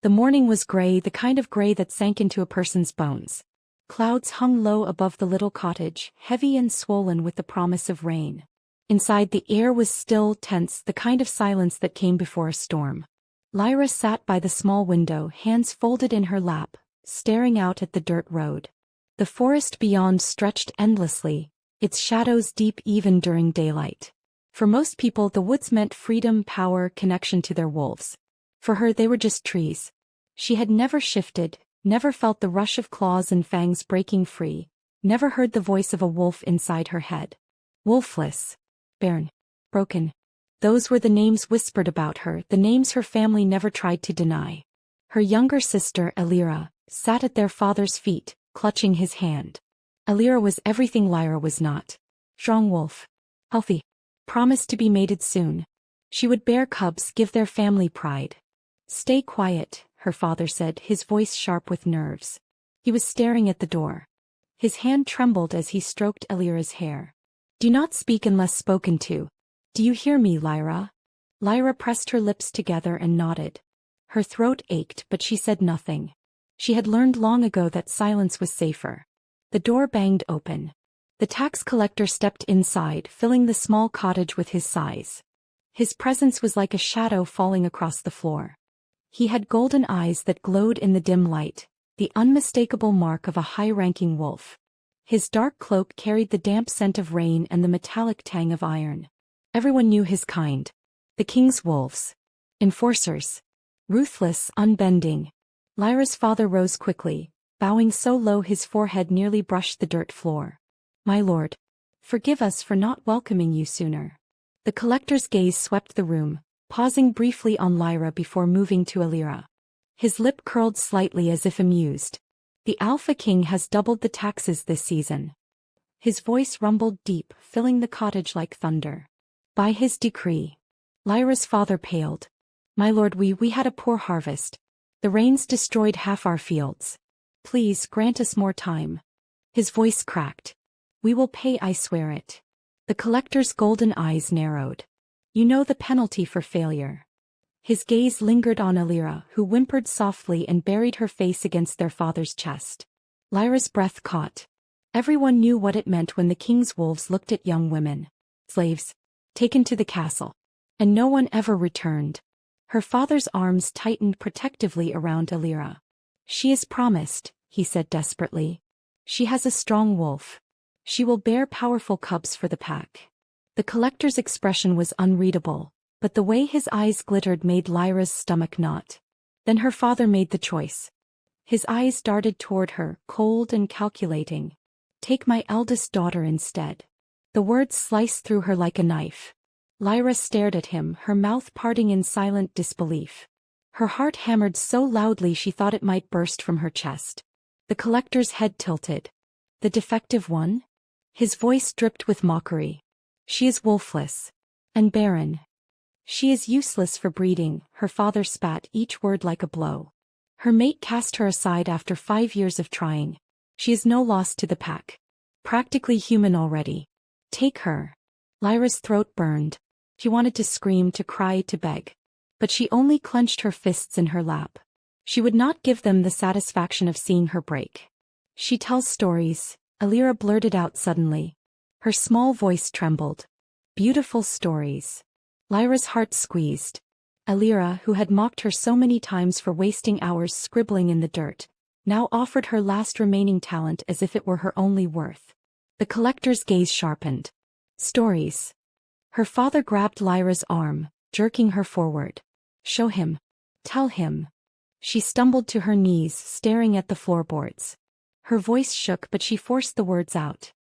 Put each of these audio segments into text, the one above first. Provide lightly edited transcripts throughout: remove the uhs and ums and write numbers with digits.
The morning was gray, the kind of gray that sank into a person's bones. Clouds hung low above the little cottage, heavy and swollen with the promise of rain. Inside, the air was still, tense, the kind of silence that came before a storm. Lyra sat by the small window, hands folded in her lap, staring out at the dirt road. The forest beyond stretched endlessly, its shadows deep even during daylight. For most people, the woods meant freedom, power, connection to their wolves. For her, they were just trees. She had never shifted, never felt the rush of claws and fangs breaking free, never heard the voice of a wolf inside her head. Wolfless. Barren. Broken. Those were the names whispered about her, the names her family never tried to deny. Her younger sister, Elira, sat at their father's feet, clutching his hand. Elira was everything Lyra was not. Strong wolf. Healthy. Promised to be mated soon. She would bear cubs, give their family pride. Stay quiet, her father said, his voice sharp with nerves. He was staring at the door. His hand trembled as he stroked Elira's hair. Do not speak unless spoken to. Do you hear me, Lyra? Lyra pressed her lips together and nodded. Her throat ached, but she said nothing. She had learned long ago that silence was safer. The door banged open. The tax collector stepped inside, filling the small cottage with his sighs. His presence was like a shadow falling across the floor. He had golden eyes that glowed in the dim light, the unmistakable mark of a high-ranking wolf. His dark cloak carried the damp scent of rain and the metallic tang of iron. Everyone knew his kind. The king's wolves. Enforcers. Ruthless, unbending. Lyra's father rose quickly, bowing so low his forehead nearly brushed the dirt floor. My lord. Forgive us for not welcoming you sooner. The collector's gaze swept the room, pausing briefly on Lyra before moving to Elira. His lip curled slightly as if amused. The Alpha King has doubled the taxes this season. His voice rumbled deep, filling the cottage like thunder. By his decree. Lyra's father paled. My lord, we had a poor harvest. The rains destroyed half our fields. Please grant us more time. His voice cracked. We will pay, I swear it. The collector's golden eyes narrowed. You know the penalty for failure. His gaze lingered on Elira, who whimpered softly and buried her face against their father's chest. Lyra's breath caught. Everyone knew what it meant when the king's wolves looked at young women. Slaves. Taken to the castle. And no one ever returned. Her father's arms tightened protectively around Elira. She is promised, he said desperately. She has a strong wolf. She will bear powerful cubs for the pack. The collector's expression was unreadable, but the way his eyes glittered made Lyra's stomach knot. Then her father made the choice. His eyes darted toward her, cold and calculating. Take my eldest daughter instead. The words sliced through her like a knife. Lyra stared at him, her mouth parting in silent disbelief. Her heart hammered so loudly she thought it might burst from her chest. The collector's head tilted. The defective one? His voice dripped with mockery. She is wolfless. And barren. She is useless for breeding, her father spat, each word like a blow. Her mate cast her aside after 5 years of trying. She is no loss to the pack. Practically human already. Take her. Lyra's throat burned. She wanted to scream, to cry, to beg. But she only clenched her fists in her lap. She would not give them the satisfaction of seeing her break. She tells stories, Elira blurted out suddenly. Her small voice trembled. Beautiful stories. Lyra's heart squeezed. Elira, who had mocked her so many times for wasting hours scribbling in the dirt, now offered her last remaining talent as if it were her only worth. The collector's gaze sharpened. Stories. Her father grabbed Lyra's arm, jerking her forward. Show him. Tell him. She stumbled to her knees, staring at the floorboards. Her voice shook, but she forced the words out.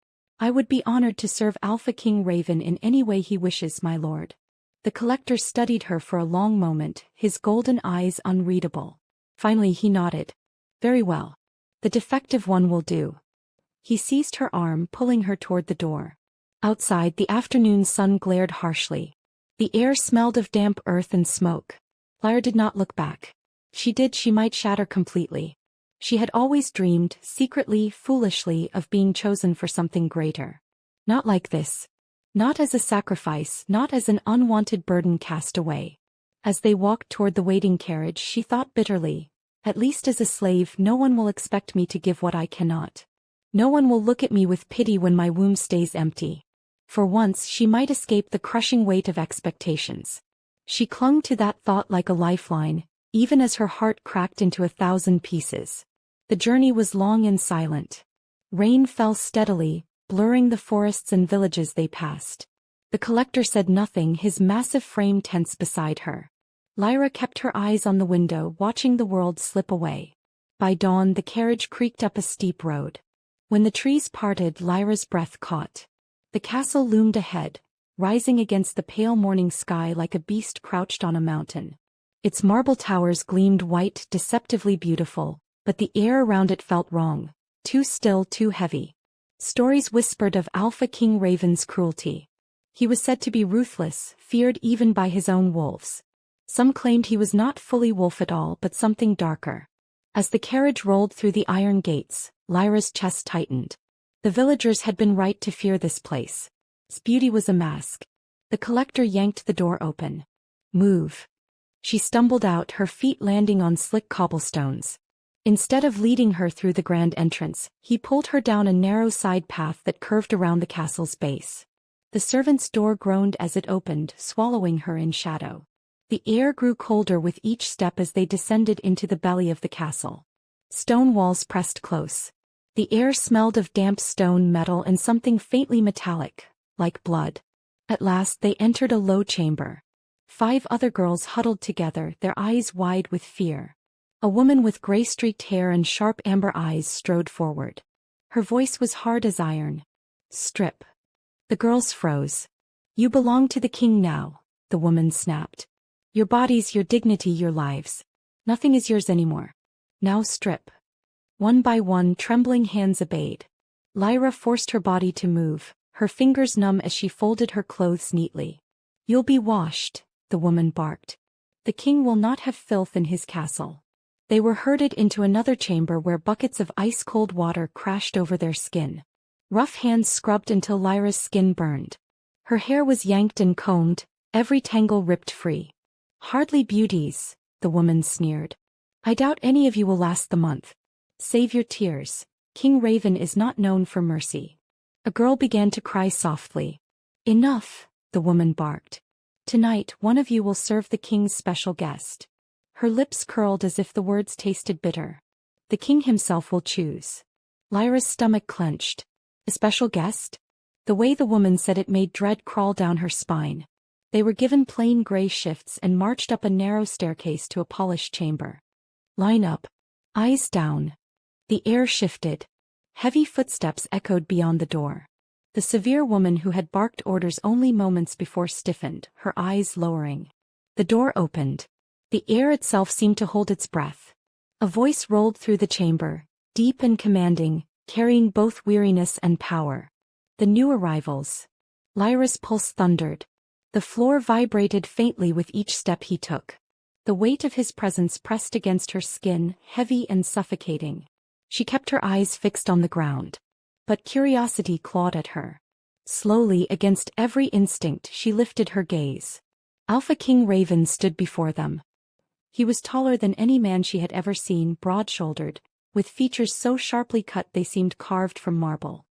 I would be honored to serve Alpha King Raven in any way he wishes, my lord. The collector studied her for a long moment, his golden eyes unreadable. Finally he nodded. Very well. The defective one will do. He seized her arm, pulling her toward the door. Outside, the afternoon sun glared harshly. The air smelled of damp earth and smoke. Lyra did not look back. She did, she might shatter completely. She had always dreamed, secretly, foolishly, of being chosen for something greater. Not like this. Not as a sacrifice, not as an unwanted burden cast away. As they walked toward the waiting carriage, she thought bitterly, At least as a slave, no one will expect me to give what I cannot. No one will look at me with pity when my womb stays empty. For once she might escape the crushing weight of expectations. She clung to that thought like a lifeline, even as her heart cracked into 1,000 pieces. The journey was long and silent. Rain fell steadily, blurring the forests and villages they passed. The collector said nothing, his massive frame tense beside her. Lyra kept her eyes on the window, watching the world slip away. By dawn the carriage creaked up a steep road. When the trees parted, Lyra's breath caught. The castle loomed ahead, rising against the pale morning sky like a beast crouched on a mountain. Its marble towers gleamed white, deceptively beautiful, but the air around it felt wrong, too still, too heavy. Stories whispered of Alpha King Raven's cruelty. He was said to be ruthless, feared even by his own wolves. Some claimed he was not fully wolf at all but something darker. As the carriage rolled through the iron gates, Lyra's chest tightened. The villagers had been right to fear this place. Its beauty was a mask. The collector yanked the door open. "Move." She stumbled out, her feet landing on slick cobblestones. Instead of leading her through the grand entrance, he pulled her down a narrow side path that curved around the castle's base. The servant's door groaned as it opened, swallowing her in shadow. The air grew colder with each step as they descended into the belly of the castle. Stone walls pressed close. The air smelled of damp stone, metal, and something faintly metallic, like blood. At last they entered a low chamber. 5 other girls huddled together, their eyes wide with fear. A woman with gray-streaked hair and sharp amber eyes strode forward. Her voice was hard as iron. "Strip." The girls froze. "You belong to the king now," the woman snapped. "Your bodies, your dignity, your lives. Nothing is yours anymore. Now strip." One by one, trembling hands obeyed. Lyra forced her body to move, her fingers numb as she folded her clothes neatly. "You'll be washed," the woman barked. "The king will not have filth in his castle." They were herded into another chamber where buckets of ice-cold water crashed over their skin. Rough hands scrubbed until Lyra's skin burned. Her hair was yanked and combed, every tangle ripped free. "Hardly beauties," the woman sneered. "I doubt any of you will last the month. Save your tears. King Raven is not known for mercy." A girl began to cry softly. "Enough," the woman barked. "Tonight one of you will serve the king's special guest." Her lips curled as if the words tasted bitter. "The king himself will choose." Lyra's stomach clenched. A special guest? The way the woman said it made dread crawl down her spine. They were given plain gray shifts and marched up a narrow staircase to a polished chamber. "Line up. Eyes down." The air shifted. Heavy footsteps echoed beyond the door. The severe woman who had barked orders only moments before stiffened, her eyes lowering. The door opened. The air itself seemed to hold its breath. A voice rolled through the chamber, deep and commanding, carrying both weariness and power. "The new arrivals." Lyra's pulse thundered. The floor vibrated faintly with each step he took. The weight of his presence pressed against her skin, heavy and suffocating. She kept her eyes fixed on the ground. But curiosity clawed at her. Slowly, against every instinct, she lifted her gaze. Alpha King Raven stood before them. He was taller than any man she had ever seen, broad-shouldered, with features so sharply cut they seemed carved from marble.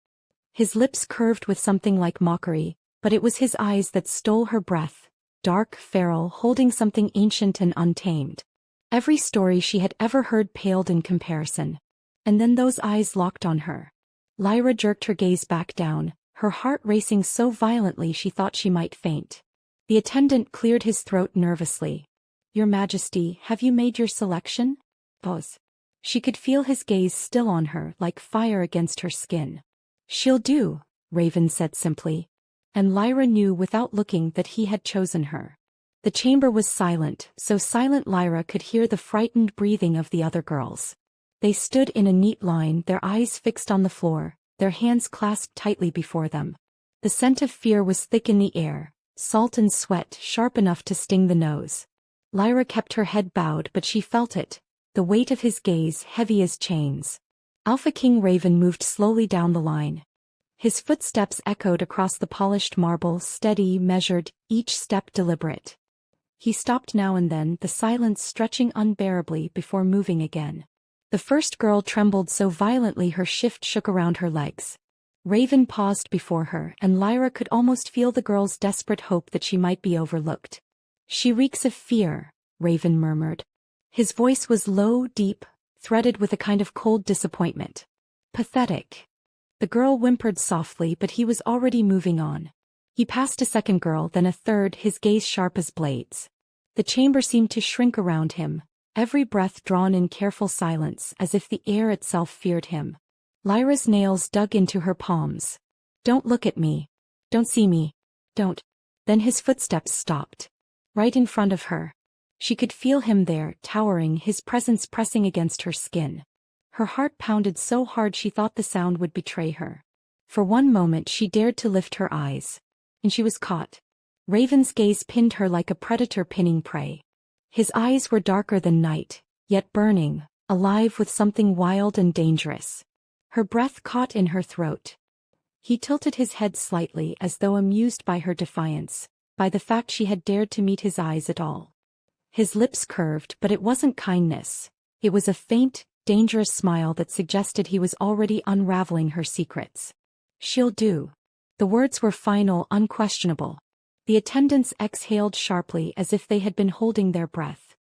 His lips curved with something like mockery, but it was his eyes that stole her breath, dark, feral, holding something ancient and untamed. Every story she had ever heard paled in comparison. And then those eyes locked on her. Lyra jerked her gaze back down, her heart racing so violently she thought she might faint. The attendant cleared his throat nervously. "Your Majesty, have you made your selection?" Pause. She could feel his gaze still on her, like fire against her skin. "She'll do," Raven said simply. And Lyra knew without looking that he had chosen her. The chamber was silent, so silent Lyra could hear the frightened breathing of the other girls. They stood in a neat line, their eyes fixed on the floor, their hands clasped tightly before them. The scent of fear was thick in the air, salt and sweat sharp enough to sting the nose. Lyra kept her head bowed, but she felt it, the weight of his gaze heavy as chains. Alpha King Raven moved slowly down the line. His footsteps echoed across the polished marble, steady, measured, each step deliberate. He stopped now and then, the silence stretching unbearably before moving again. The first girl trembled so violently her shift shook around her legs. Raven paused before her, and Lyra could almost feel the girl's desperate hope that she might be overlooked. "She reeks of fear," Raven murmured. His voice was low, deep, threaded with a kind of cold disappointment. "Pathetic." The girl whimpered softly, but he was already moving on. He passed a second girl, then a third, his gaze sharp as blades. The chamber seemed to shrink around him, every breath drawn in careful silence, as if the air itself feared him. Lyra's nails dug into her palms. "Don't look at me. Don't see me. Don't." Then his footsteps stopped. Right in front of her. She could feel him there, towering, his presence pressing against her skin. Her heart pounded so hard she thought the sound would betray her. For one moment she dared to lift her eyes. And she was caught. Raven's gaze pinned her like a predator pinning prey. His eyes were darker than night, yet burning, alive with something wild and dangerous. Her breath caught in her throat. He tilted his head slightly as though amused by her defiance, by the fact she had dared to meet his eyes at all. His lips curved, but it wasn't kindness. It was a faint, dangerous smile that suggested he was already unraveling her secrets. "She'll do." The words were final, unquestionable. The attendants exhaled sharply as if they had been holding their breath.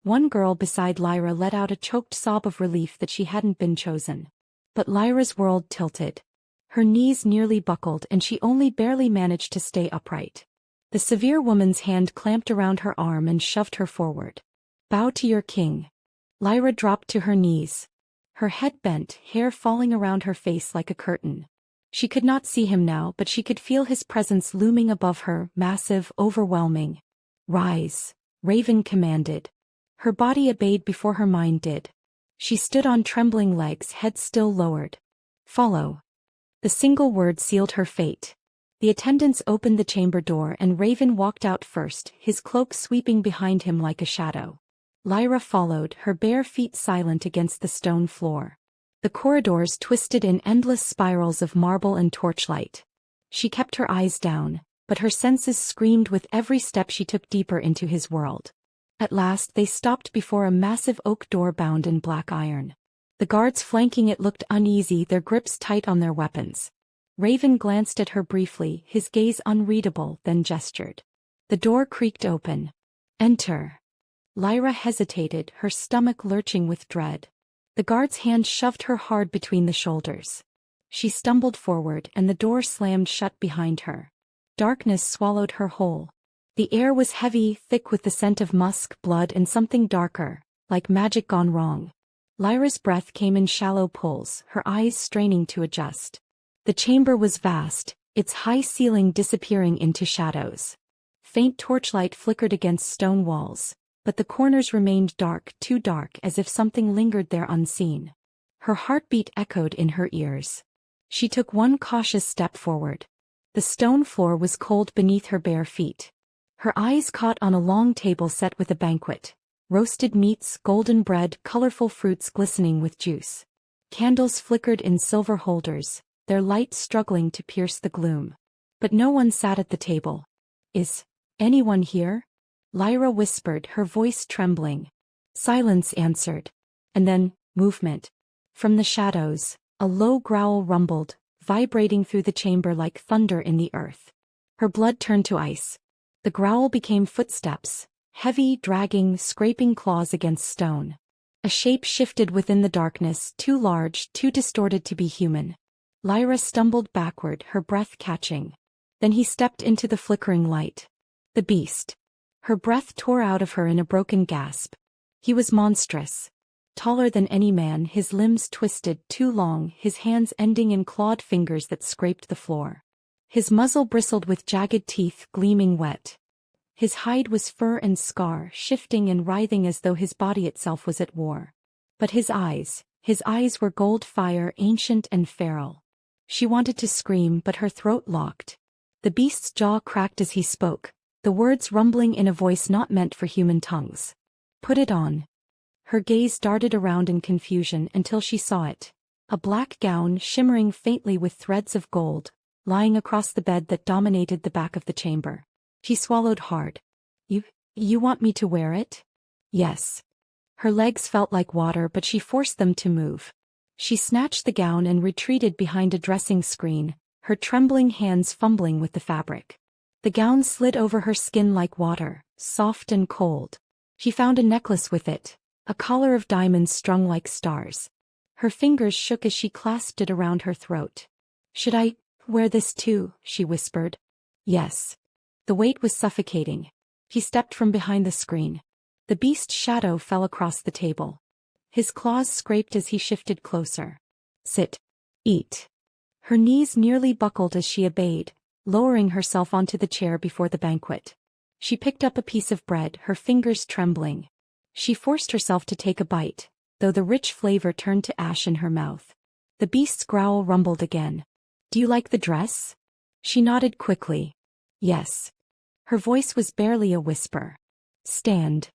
One girl beside Lyra let out a choked sob of relief that she hadn't been chosen. But Lyra's world tilted. Her knees nearly buckled and she only barely managed to stay upright. The severe woman's hand clamped around her arm and shoved her forward. "Bow to your king." Lyra dropped to her knees. Her head bent, hair falling around her face like a curtain. She could not see him now, but she could feel his presence looming above her, massive, overwhelming. "Rise," Raven commanded. Her body obeyed before her mind did. She stood on trembling legs, head still lowered. "Follow." The single word sealed her fate. The attendants opened the chamber door and Raven walked out first, his cloak sweeping behind him like a shadow. Lyra followed, her bare feet silent against the stone floor. The corridors twisted in endless spirals of marble and torchlight. She kept her eyes down, but her senses screamed with every step she took deeper into his world. At last they stopped before a massive oak door bound in black iron. The guards flanking it looked uneasy, their grips tight on their weapons. Raven glanced at her briefly, his gaze unreadable, then gestured. The door creaked open. "Enter." Lyra hesitated, her stomach lurching with dread. The guard's hand shoved her hard between the shoulders. She stumbled forward and the door slammed shut behind her. Darkness swallowed her whole. The air was heavy, thick with the scent of musk, blood and something darker, like magic gone wrong. Lyra's breath came in shallow pulls, her eyes straining to adjust. The chamber was vast, its high ceiling disappearing into shadows. Faint torchlight flickered against stone walls, but the corners remained dark, too dark, as if something lingered there unseen. Her heartbeat echoed in her ears. She took one cautious step forward. The stone floor was cold beneath her bare feet. Her eyes caught on a long table set with a banquet. Roasted meats, golden bread, colorful fruits glistening with juice. Candles flickered in silver holders, their light struggling to pierce the gloom. But no one sat at the table. "Is anyone here?" Lyra whispered, her voice trembling. Silence answered. And then, movement. From the shadows, a low growl rumbled, vibrating through the chamber like thunder in the earth. Her blood turned to ice. The growl became footsteps, heavy, dragging, scraping claws against stone. A shape shifted within the darkness, too large, too distorted to be human. Lyra stumbled backward, her breath catching. Then he stepped into the flickering light. The beast. Her breath tore out of her in a broken gasp. He was monstrous. Taller than any man, his limbs twisted, too long, his hands ending in clawed fingers that scraped the floor. His muzzle bristled with jagged teeth, gleaming wet. His hide was fur and scar, shifting and writhing as though his body itself was at war. But his eyes were gold fire, ancient and feral. She wanted to scream, but her throat locked. The beast's jaw cracked as he spoke, the words rumbling in a voice not meant for human tongues. "Put it on." Her gaze darted around in confusion until she saw it. A black gown shimmering faintly with threads of gold, lying across the bed that dominated the back of the chamber. She swallowed hard. "You You want me to wear it? Yes. Her legs felt like water, but she forced them to move. She snatched the gown and retreated behind a dressing screen, her trembling hands fumbling with the fabric. The gown slid over her skin like water, soft and cold. She found a necklace with it, a collar of diamonds strung like stars. Her fingers shook as she clasped it around her throat. Should I wear this too? She whispered. Yes. The weight was suffocating. He stepped from behind the screen. The beast's shadow fell across the table. His claws scraped as he shifted closer. Sit. Eat. Her knees nearly buckled as she obeyed, lowering herself onto the chair before the banquet. She picked up a piece of bread, her fingers trembling. She forced herself to take a bite, though the rich flavor turned to ash in her mouth. The beast's growl rumbled again. Do you like the dress? She nodded quickly. Yes. Her voice was barely a whisper. Stand.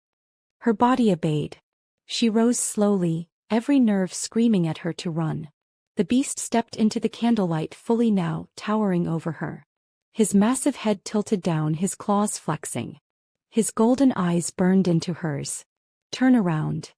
Her body obeyed. She rose slowly, every nerve screaming at her to run. The beast stepped into the candlelight fully now, towering over her. His massive head tilted down, his claws flexing. His golden eyes burned into hers. Turn around.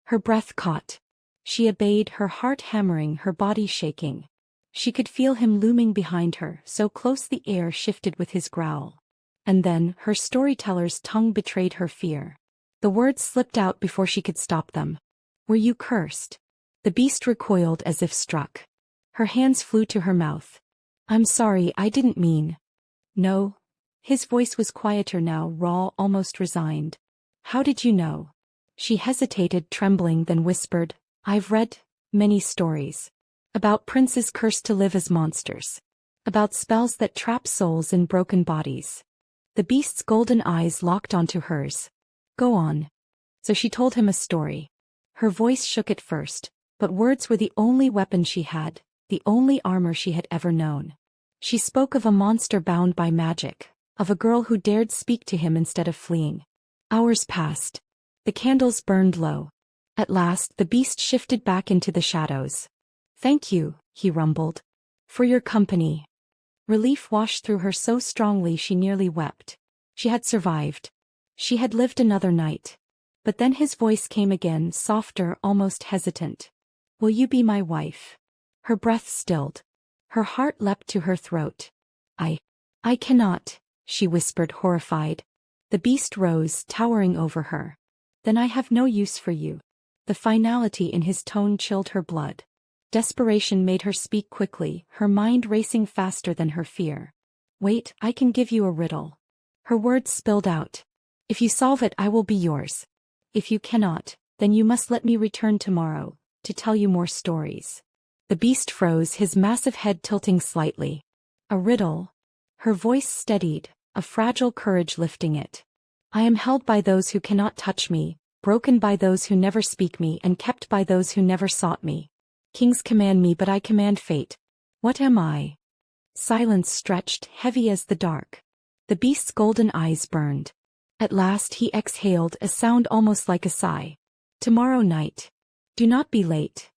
Her breath caught. She obeyed, her heart hammering, her body shaking. She could feel him looming behind her, so close the air shifted with his growl. And then, her storyteller's tongue betrayed her fear. The words slipped out before she could stop them. Were you cursed? The beast recoiled as if struck. Her hands flew to her mouth. I'm sorry, I didn't mean. No. His voice was quieter now, raw, almost resigned. How did you know? She hesitated, trembling, then whispered, I've read many stories. About princes cursed to live as monsters. About spells that trap souls in broken bodies. The beast's golden eyes locked onto hers. Go on. So she told him a story. Her voice shook at first, but words were the only weapon she had, the only armor she had ever known. She spoke of a monster bound by magic, of a girl who dared speak to him instead of fleeing. Hours passed. The candles burned low. At last the beast shifted back into the shadows. Thank you, he rumbled. For your company. Relief washed through her so strongly she nearly wept. She had survived. She had lived another night. But then his voice came again, softer, almost hesitant. Will you be my wife? Her breath stilled. Her heart leapt to her throat. I cannot, she whispered, horrified. The beast rose, towering over her. Then I have no use for you. The finality in his tone chilled her blood. Desperation made her speak quickly, her mind racing faster than her fear. Wait, I can give you a riddle. Her words spilled out. If you solve it, I will be yours. If you cannot, then you must let me return tomorrow, to tell you more stories. The beast froze, his massive head tilting slightly. A riddle. Her voice steadied, a fragile courage lifting it. I am held by those who cannot touch me, broken by those who never speak me, and kept by those who never sought me. Kings command me, but I command fate. What am I? Silence stretched, heavy as the dark. The beast's golden eyes burned. At last he exhaled, a sound almost like a sigh. Tomorrow night. Do not be late.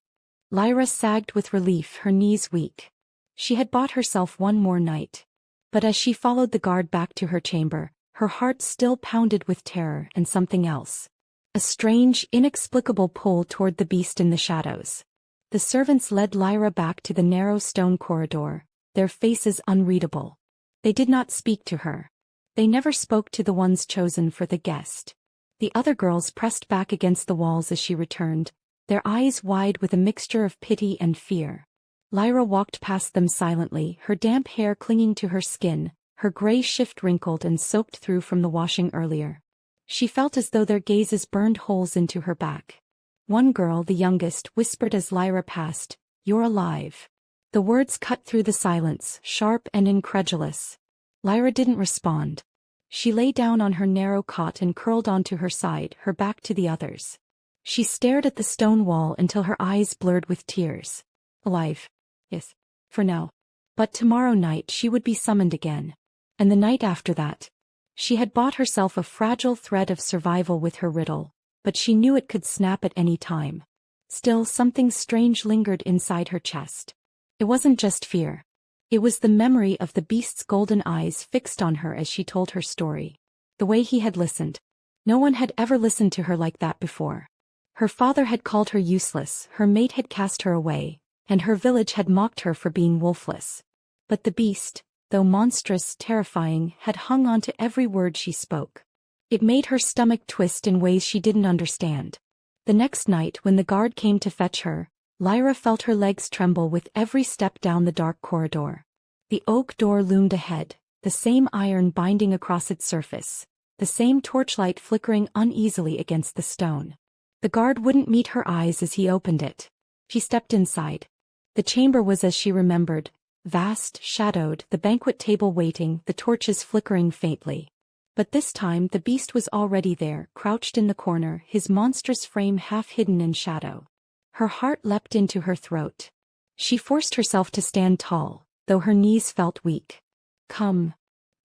Lyra sagged with relief, her knees weak. She had bought herself one more night. But as she followed the guard back to her chamber, her heart still pounded with terror and something else. A strange, inexplicable pull toward the beast in the shadows. The servants led Lyra back to the narrow stone corridor, their faces unreadable. They did not speak to her. They never spoke to the ones chosen for the guest. The other girls pressed back against the walls as she returned, their eyes wide with a mixture of pity and fear. Lyra walked past them silently, her damp hair clinging to her skin, her gray shift wrinkled and soaked through from the washing earlier. She felt as though their gazes burned holes into her back. One girl, the youngest, whispered as Lyra passed, "You're alive." The words cut through the silence, sharp and incredulous. Lyra didn't respond. She lay down on her narrow cot and curled onto her side, her back to the others. She stared at the stone wall until her eyes blurred with tears. Alive. Yes. For now. But tomorrow night she would be summoned again. And the night after that. She had bought herself a fragile thread of survival with her riddle, but she knew it could snap at any time. Still, something strange lingered inside her chest. It wasn't just fear. It was the memory of the beast's golden eyes fixed on her as she told her story. The way he had listened. No one had ever listened to her like that before. Her father had called her useless, her mate had cast her away, and her village had mocked her for being wolfless. But the beast, though monstrous, terrifying, had hung on to every word she spoke. It made her stomach twist in ways she didn't understand. The next night when the guard came to fetch her, Lyra felt her legs tremble with every step down the dark corridor. The oak door loomed ahead, the same iron binding across its surface, the same torchlight flickering uneasily against the stone. The guard wouldn't meet her eyes as he opened it. She stepped inside. The chamber was as she remembered, vast, shadowed, the banquet table waiting, the torches flickering faintly. But this time the beast was already there, crouched in the corner, his monstrous frame half hidden in shadow. Her heart leapt into her throat. She forced herself to stand tall, though her knees felt weak. "Come."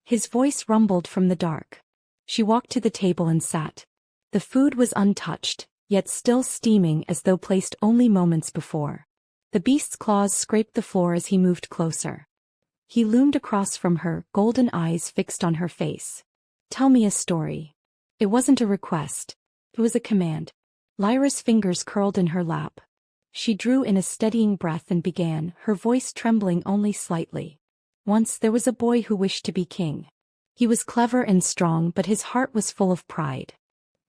His voice rumbled from the dark. She walked to the table and sat. The food was untouched, yet still steaming as though placed only moments before. The beast's claws scraped the floor as he moved closer. He loomed across from her, golden eyes fixed on her face. "Tell me a story." It wasn't a request. It was a command. Lyra's fingers curled in her lap. She drew in a steadying breath and began, her voice trembling only slightly. "Once there was a boy who wished to be king. He was clever and strong, but his heart was full of pride.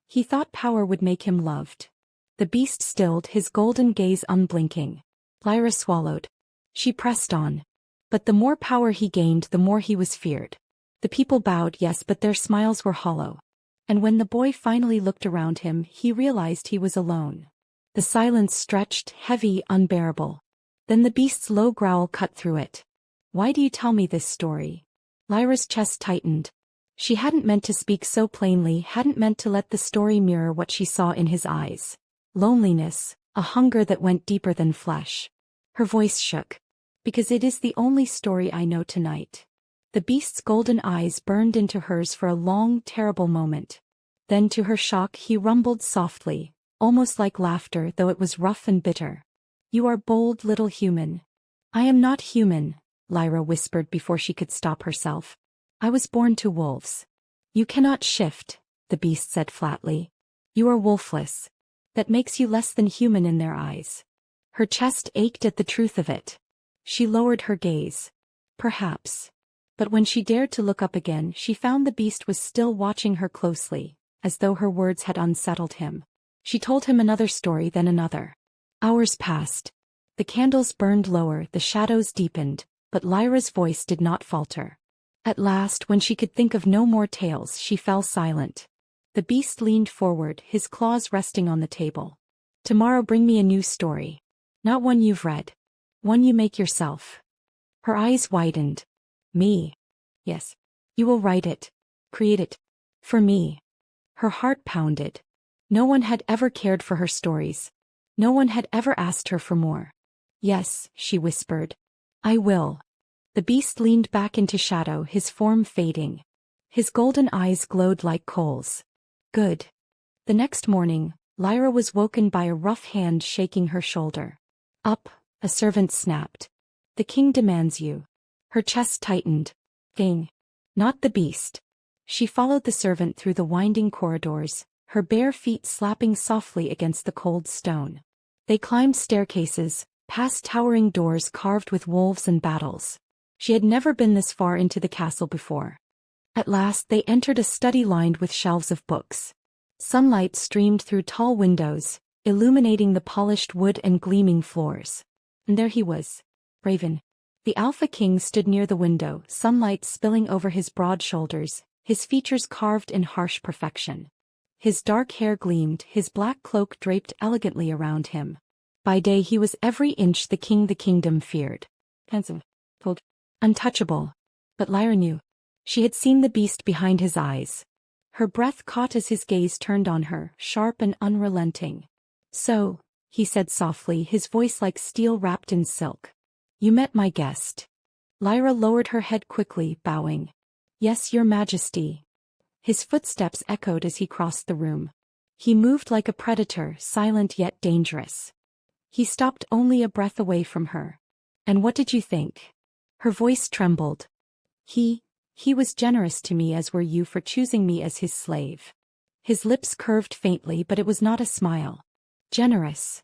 He thought power would make him loved." The beast stilled, his golden gaze unblinking. Lyra swallowed. She pressed on. But the more power he gained, the more he was feared. The people bowed, yes, but their smiles were hollow. And when the boy finally looked around him, he realized he was alone. The silence stretched, heavy, unbearable. Then the beast's low growl cut through it. "Why do you tell me this story?" Lyra's chest tightened. She hadn't meant to speak so plainly, hadn't meant to let the story mirror what she saw in his eyes. Loneliness, a hunger that went deeper than flesh. Her voice shook. "Because it is the only story I know tonight." The beast's golden eyes burned into hers for a long, terrible moment. Then to her shock he rumbled softly, almost like laughter, though it was rough and bitter. "You are bold little human." "I am not human," Lyra whispered before she could stop herself. "I was born to wolves." "You cannot shift," the beast said flatly. "You are wolfless. That makes you less than human in their eyes." Her chest ached at the truth of it. She lowered her gaze. Perhaps. But when she dared to look up again, she found the beast was still watching her closely, as though her words had unsettled him. She told him another story, then another. Hours passed. The candles burned lower, the shadows deepened, but Lyra's voice did not falter. At last, when she could think of no more tales, she fell silent. The beast leaned forward, his claws resting on the table. "Tomorrow bring me a new story. Not one you've read. One you make yourself." Her eyes widened. "Me?" "Yes. You will write it. Create it. For me." Her heart pounded. No one had ever cared for her stories. No one had ever asked her for more. "Yes," she whispered. "I will." The beast leaned back into shadow, his form fading. His golden eyes glowed like coals. "Good." The next morning, Lyra was woken by a rough hand shaking her shoulder. "Up," a servant snapped. "The king demands you." Her chest tightened. "King." Not the beast. She followed the servant through the winding corridors, her bare feet slapping softly against the cold stone. They climbed staircases, past towering doors carved with wolves and battles. She had never been this far into the castle before. At last they entered a study lined with shelves of books. Sunlight streamed through tall windows, illuminating the polished wood and gleaming floors. And there he was. Raven. The Alpha King stood near the window, sunlight spilling over his broad shoulders, his features carved in harsh perfection. His dark hair gleamed, his black cloak draped elegantly around him. By day he was every inch the king the kingdom feared. Handsome, cold, untouchable. But Lyra knew. She had seen the beast behind his eyes. Her breath caught as his gaze turned on her, sharp and unrelenting. "So," he said softly, his voice like steel wrapped in silk. "You met my guest." Lyra lowered her head quickly, bowing. "Yes, your majesty." His footsteps echoed as he crossed the room. He moved like a predator, silent yet dangerous. He stopped only a breath away from her. "And what did you think?" Her voice trembled. He was generous to me, as were you, for choosing me as his slave." His lips curved faintly, but it was not a smile. Generous.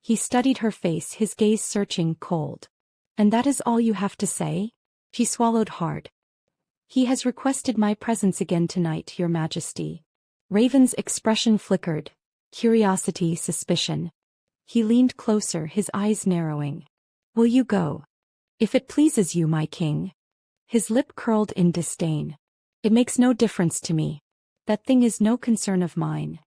He studied her face, his gaze searching, cold. And that is all you have to say? She swallowed hard. He has requested my presence again tonight, Your Majesty. Raven's expression flickered. Curiosity, suspicion. He leaned closer, his eyes narrowing. Will you go? If it pleases you, my king. His lip curled in disdain. It makes no difference to me. That thing is no concern of mine.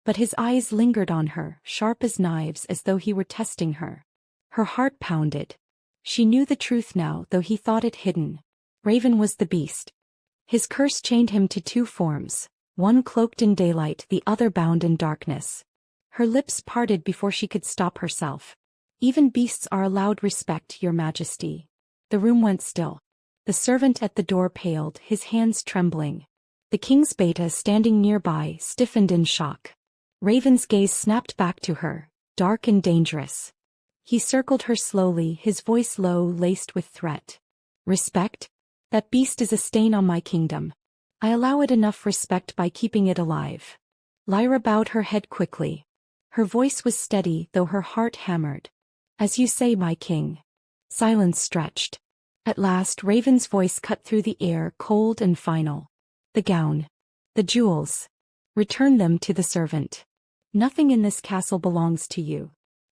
But his eyes lingered on her, sharp as knives, as though he were testing her. Her heart pounded. She knew the truth now, though he thought it hidden. Raven was the beast. His curse chained him to two forms, one cloaked in daylight, the other bound in darkness. Her lips parted before she could stop herself. Even beasts are allowed respect, Your Majesty. The room went still. The servant at the door paled, his hands trembling. The king's beta, standing nearby, stiffened in shock. Raven's gaze snapped back to her, dark and dangerous. He circled her slowly, his voice low, laced with threat. Respect? That beast is a stain on my kingdom. I allow it enough respect by keeping it alive. Lyra bowed her head quickly. Her voice was steady, though her heart hammered. As you say, my king. Silence stretched. At last Raven's voice cut through the air, cold and final. The gown. The jewels. Return them to the servant. Nothing in this castle belongs to you.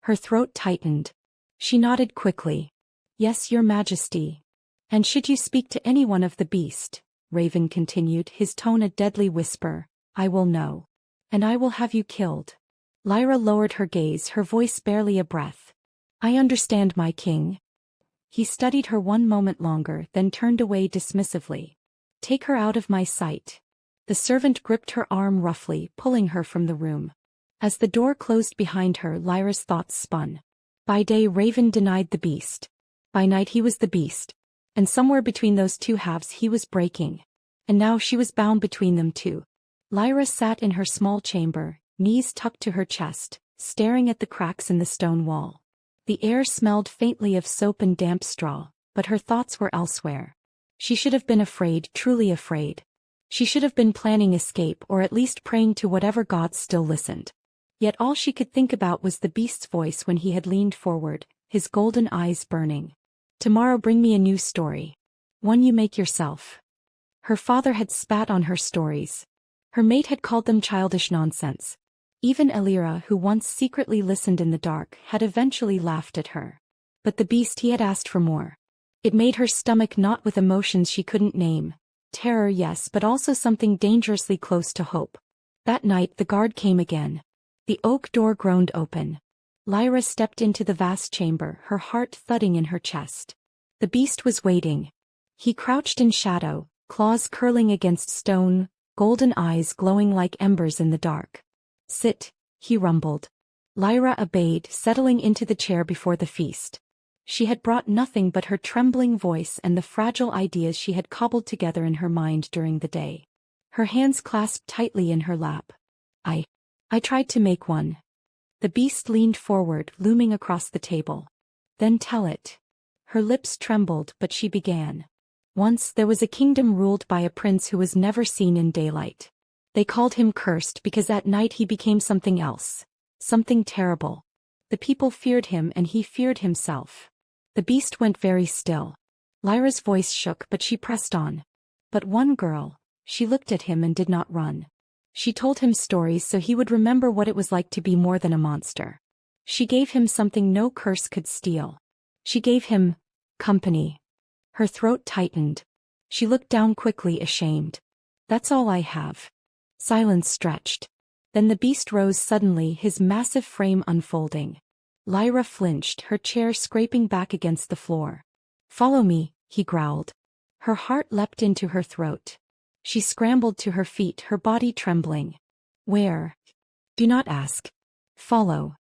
Her throat tightened. She nodded quickly. Yes, Your Majesty. And should you speak to anyone of the beast, Raven continued, his tone a deadly whisper, I will know. And I will have you killed. Lyra lowered her gaze, her voice barely a breath. I understand, my king. He studied her one moment longer, then turned away dismissively. Take her out of my sight. The servant gripped her arm roughly, pulling her from the room. As the door closed behind her, Lyra's thoughts spun. By day Raven denied the beast. By night he was the beast. And somewhere between those two halves he was breaking. And now she was bound between them two. Lyra sat in her small chamber, knees tucked to her chest, staring at the cracks in the stone wall. The air smelled faintly of soap and damp straw, but her thoughts were elsewhere. She should have been afraid, truly afraid. She should have been planning escape, or at least praying to whatever gods still listened. Yet all she could think about was the beast's voice when he had leaned forward, his golden eyes burning. Tomorrow bring me a new story. One you make yourself. Her father had spat on her stories. Her mate had called them childish nonsense. Even Elira, who once secretly listened in the dark, had eventually laughed at her. But the beast, he had asked for more. It made her stomach knot with emotions she couldn't name. Terror, yes, but also something dangerously close to hope. That night the guard came again. The oak door groaned open. Lyra stepped into the vast chamber, her heart thudding in her chest. The beast was waiting. He crouched in shadow, claws curling against stone, golden eyes glowing like embers in the dark. Sit, he rumbled. Lyra obeyed, settling into the chair before the feast. She had brought nothing but her trembling voice and the fragile ideas she had cobbled together in her mind during the day. Her hands clasped tightly in her lap. I tried to make one. The beast leaned forward, looming across the table. Then tell it. Her lips trembled, but she began. Once there was a kingdom ruled by a prince who was never seen in daylight. They called him cursed because at night he became something else. Something terrible. The people feared him and he feared himself. The beast went very still. Lyra's voice shook, but she pressed on. But one girl, she looked at him and did not run. She told him stories so he would remember what it was like to be more than a monster. She gave him something no curse could steal. She gave him company. Her throat tightened. She looked down quickly, ashamed. That's all I have. Silence stretched. Then the beast rose suddenly, his massive frame unfolding. Lyra flinched, her chair scraping back against the floor. Follow me, he growled. Her heart leapt into her throat. She scrambled to her feet, her body trembling. Where? Do not ask. Follow.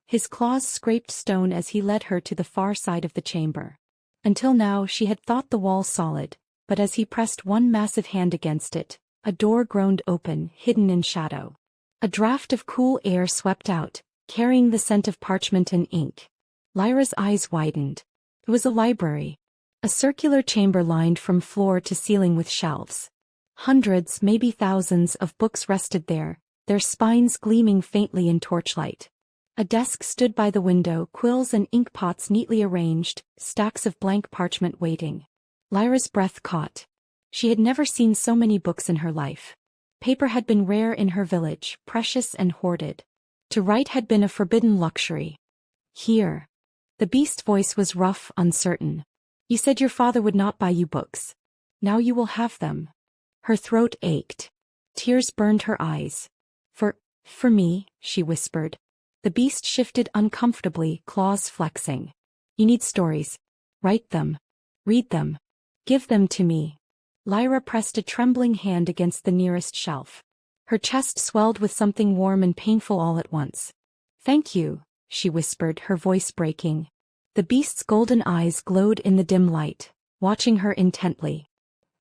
His claws scraped stone as he led her to the far side of the chamber. Until now she had thought the wall solid, but as he pressed one massive hand against it, a door groaned open, hidden in shadow. A draft of cool air swept out, carrying the scent of parchment and ink. Lyra's eyes widened. It was a library. A circular chamber lined from floor to ceiling with shelves. Hundreds, maybe thousands of books rested there, their spines gleaming faintly in torchlight. A desk stood by the window, quills and ink pots neatly arranged, stacks of blank parchment waiting. Lyra's breath caught. She had never seen so many books in her life. Paper had been rare in her village, precious and hoarded. To write had been a forbidden luxury. Here. The beast's voice was rough, uncertain. You said your father would not buy you books. Now you will have them. Her throat ached. Tears burned her eyes. For me, she whispered. The beast shifted uncomfortably, claws flexing. You need stories. Write them. Read them. Give them to me. Lyra pressed a trembling hand against the nearest shelf. Her chest swelled with something warm and painful all at once. Thank you, she whispered, her voice breaking. The beast's golden eyes glowed in the dim light, watching her intently.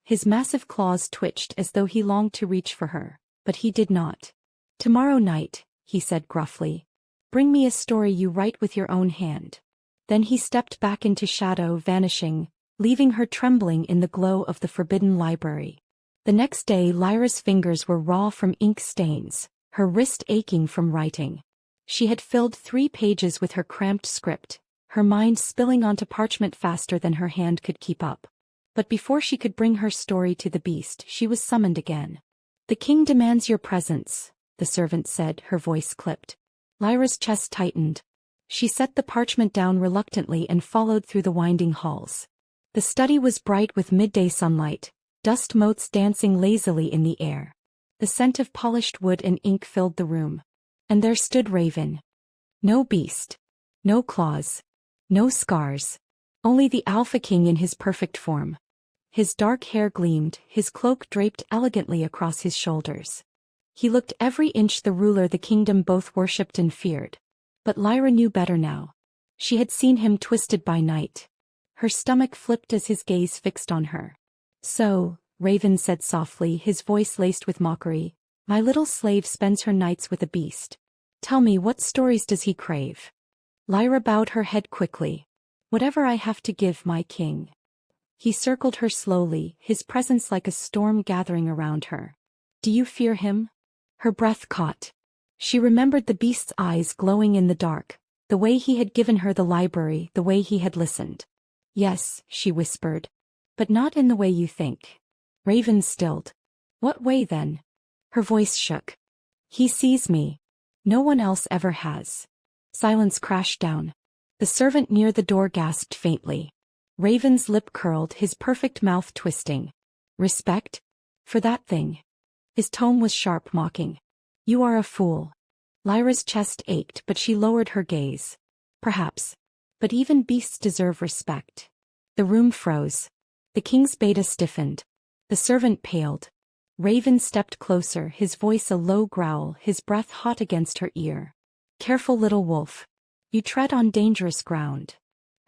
His massive claws twitched as though he longed to reach for her, but he did not. Tomorrow night, he said gruffly. Bring me a story you write with your own hand. Then he stepped back into shadow, vanishing, leaving her trembling in the glow of the forbidden library. The next day Lyra's fingers were raw from ink stains, her wrist aching from writing. She had filled 3 pages with her cramped script, her mind spilling onto parchment faster than her hand could keep up. But before she could bring her story to the beast, she was summoned again. The king demands your presence, the servant said, her voice clipped. Lyra's chest tightened. She set the parchment down reluctantly and followed through the winding halls. The study was bright with midday sunlight, dust motes dancing lazily in the air. The scent of polished wood and ink filled the room. And there stood Raven. No beast. No claws. No scars. Only the Alpha King in his perfect form. His dark hair gleamed, his cloak draped elegantly across his shoulders. He looked every inch the ruler the kingdom both worshipped and feared. But Lyra knew better now. She had seen him twisted by night. Her stomach flipped as his gaze fixed on her. So, Raven said softly, his voice laced with mockery, my little slave spends her nights with a beast. Tell me, what stories does he crave? Lyra bowed her head quickly. Whatever I have to give, my king. He circled her slowly, his presence like a storm gathering around her. Do you fear him? Her breath caught. She remembered the beast's eyes glowing in the dark, the way he had given her the library, the way he had listened. Yes, she whispered. But not in the way you think. Raven stilled. What way then? Her voice shook. He sees me. No one else ever has. Silence crashed down. The servant near the door gasped faintly. Raven's lip curled, his perfect mouth twisting. Respect? For that thing. His tone was sharp, mocking. You are a fool. Lyra's chest ached, but she lowered her gaze. Perhaps. But even beasts deserve respect. The room froze. The king's beta stiffened. The servant paled. Raven stepped closer, his voice a low growl, his breath hot against her ear. Careful, little wolf. You tread on dangerous ground.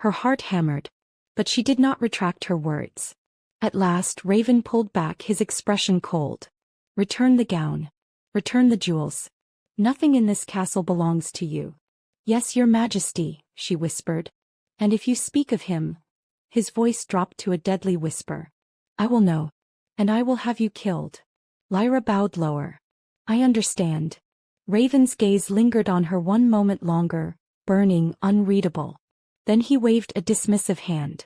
Her heart hammered. But she did not retract her words. At last Raven pulled back, his expression cold. Return the gown. Return the jewels. Nothing in this castle belongs to you. Yes, your majesty, she whispered. And if you speak of him... His voice dropped to a deadly whisper. I will know. And I will have you killed. Lyra bowed lower. I understand. Raven's gaze lingered on her one moment longer, burning, unreadable. Then he waved a dismissive hand.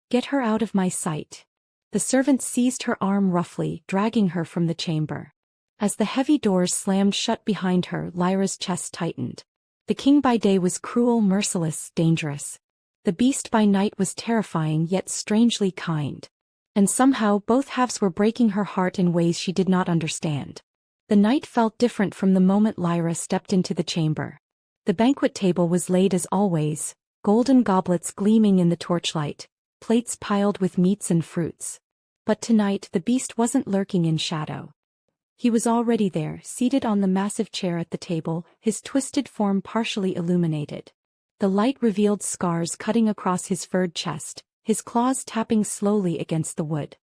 Get her out of my sight. The servant seized her arm roughly, dragging her from the chamber. As the heavy doors slammed shut behind her, Lyra's chest tightened. The king by day was cruel, merciless, dangerous. The beast by night was terrifying yet strangely kind. And somehow both halves were breaking her heart in ways she did not understand. The night felt different from the moment Lyra stepped into the chamber. The banquet table was laid as always, golden goblets gleaming in the torchlight, plates piled with meats and fruits. But tonight the beast wasn't lurking in shadow. He was already there, seated on the massive chair at the table, his twisted form partially illuminated. The light revealed scars cutting across his furred chest, his claws tapping slowly against the wood.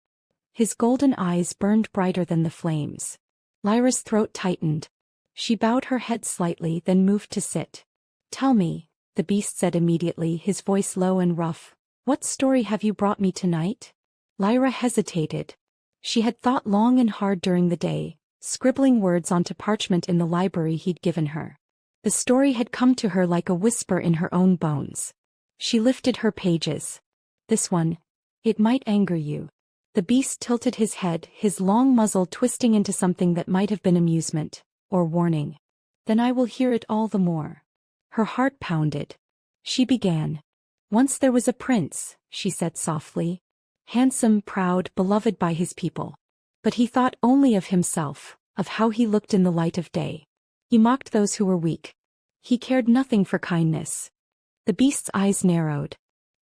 His golden eyes burned brighter than the flames. Lyra's throat tightened. She bowed her head slightly, then moved to sit. Tell me, the beast said immediately, his voice low and rough. What story have you brought me tonight? Lyra hesitated. She had thought long and hard during the day, scribbling words onto parchment in the library he'd given her. The story had come to her like a whisper in her own bones. She lifted her pages. This one. It might anger you. The beast tilted his head, his long muzzle twisting into something that might have been amusement, or warning. Then I will hear it all the more. Her heart pounded. She began. Once there was a prince, she said softly. Handsome, proud, beloved by his people. But he thought only of himself, of how he looked in the light of day. He mocked those who were weak. He cared nothing for kindness. The beast's eyes narrowed.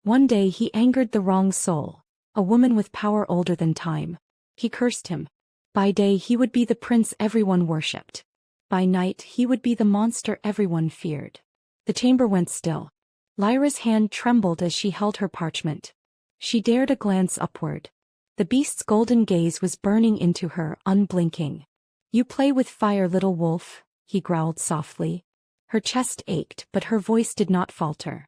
One day he angered the wrong soul, a woman with power older than time. He cursed him. By day he would be the prince everyone worshipped. By night he would be the monster everyone feared. The chamber went still. Lyra's hand trembled as she held her parchment. She dared a glance upward. The beast's golden gaze was burning into her, unblinking. You play with fire, little wolf, he growled softly. Her chest ached, but her voice did not falter.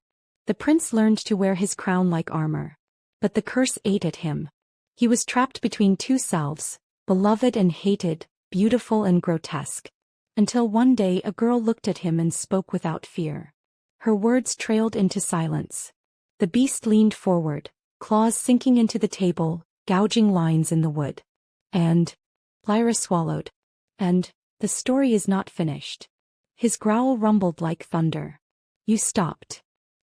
The prince learned to wear his crown like armor. But the curse ate at him. He was trapped between two selves, beloved and hated, beautiful and grotesque. Until one day a girl looked at him and spoke without fear. Her words trailed into silence. The beast leaned forward, claws sinking into the table, gouging lines in the wood. And Lyra swallowed. And the story is not finished. His growl rumbled like thunder. You stopped.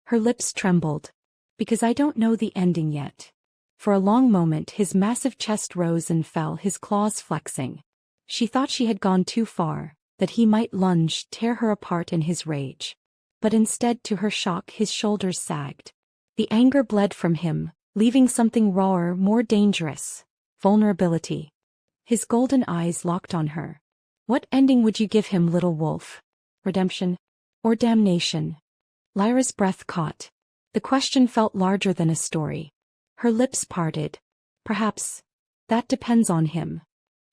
Her lips trembled. Because I don't know the ending yet. For a long moment his massive chest rose and fell, his claws flexing. She thought she had gone too far, that he might lunge, tear her apart in his rage. But instead, to her shock, his shoulders sagged. The anger bled from him, leaving something rawer, more dangerous. Vulnerability. His golden eyes locked on her. What ending would you give him, little wolf? Redemption? Or damnation? Lyra's breath caught. The question felt larger than a story. Her lips parted. Perhaps. That depends on him.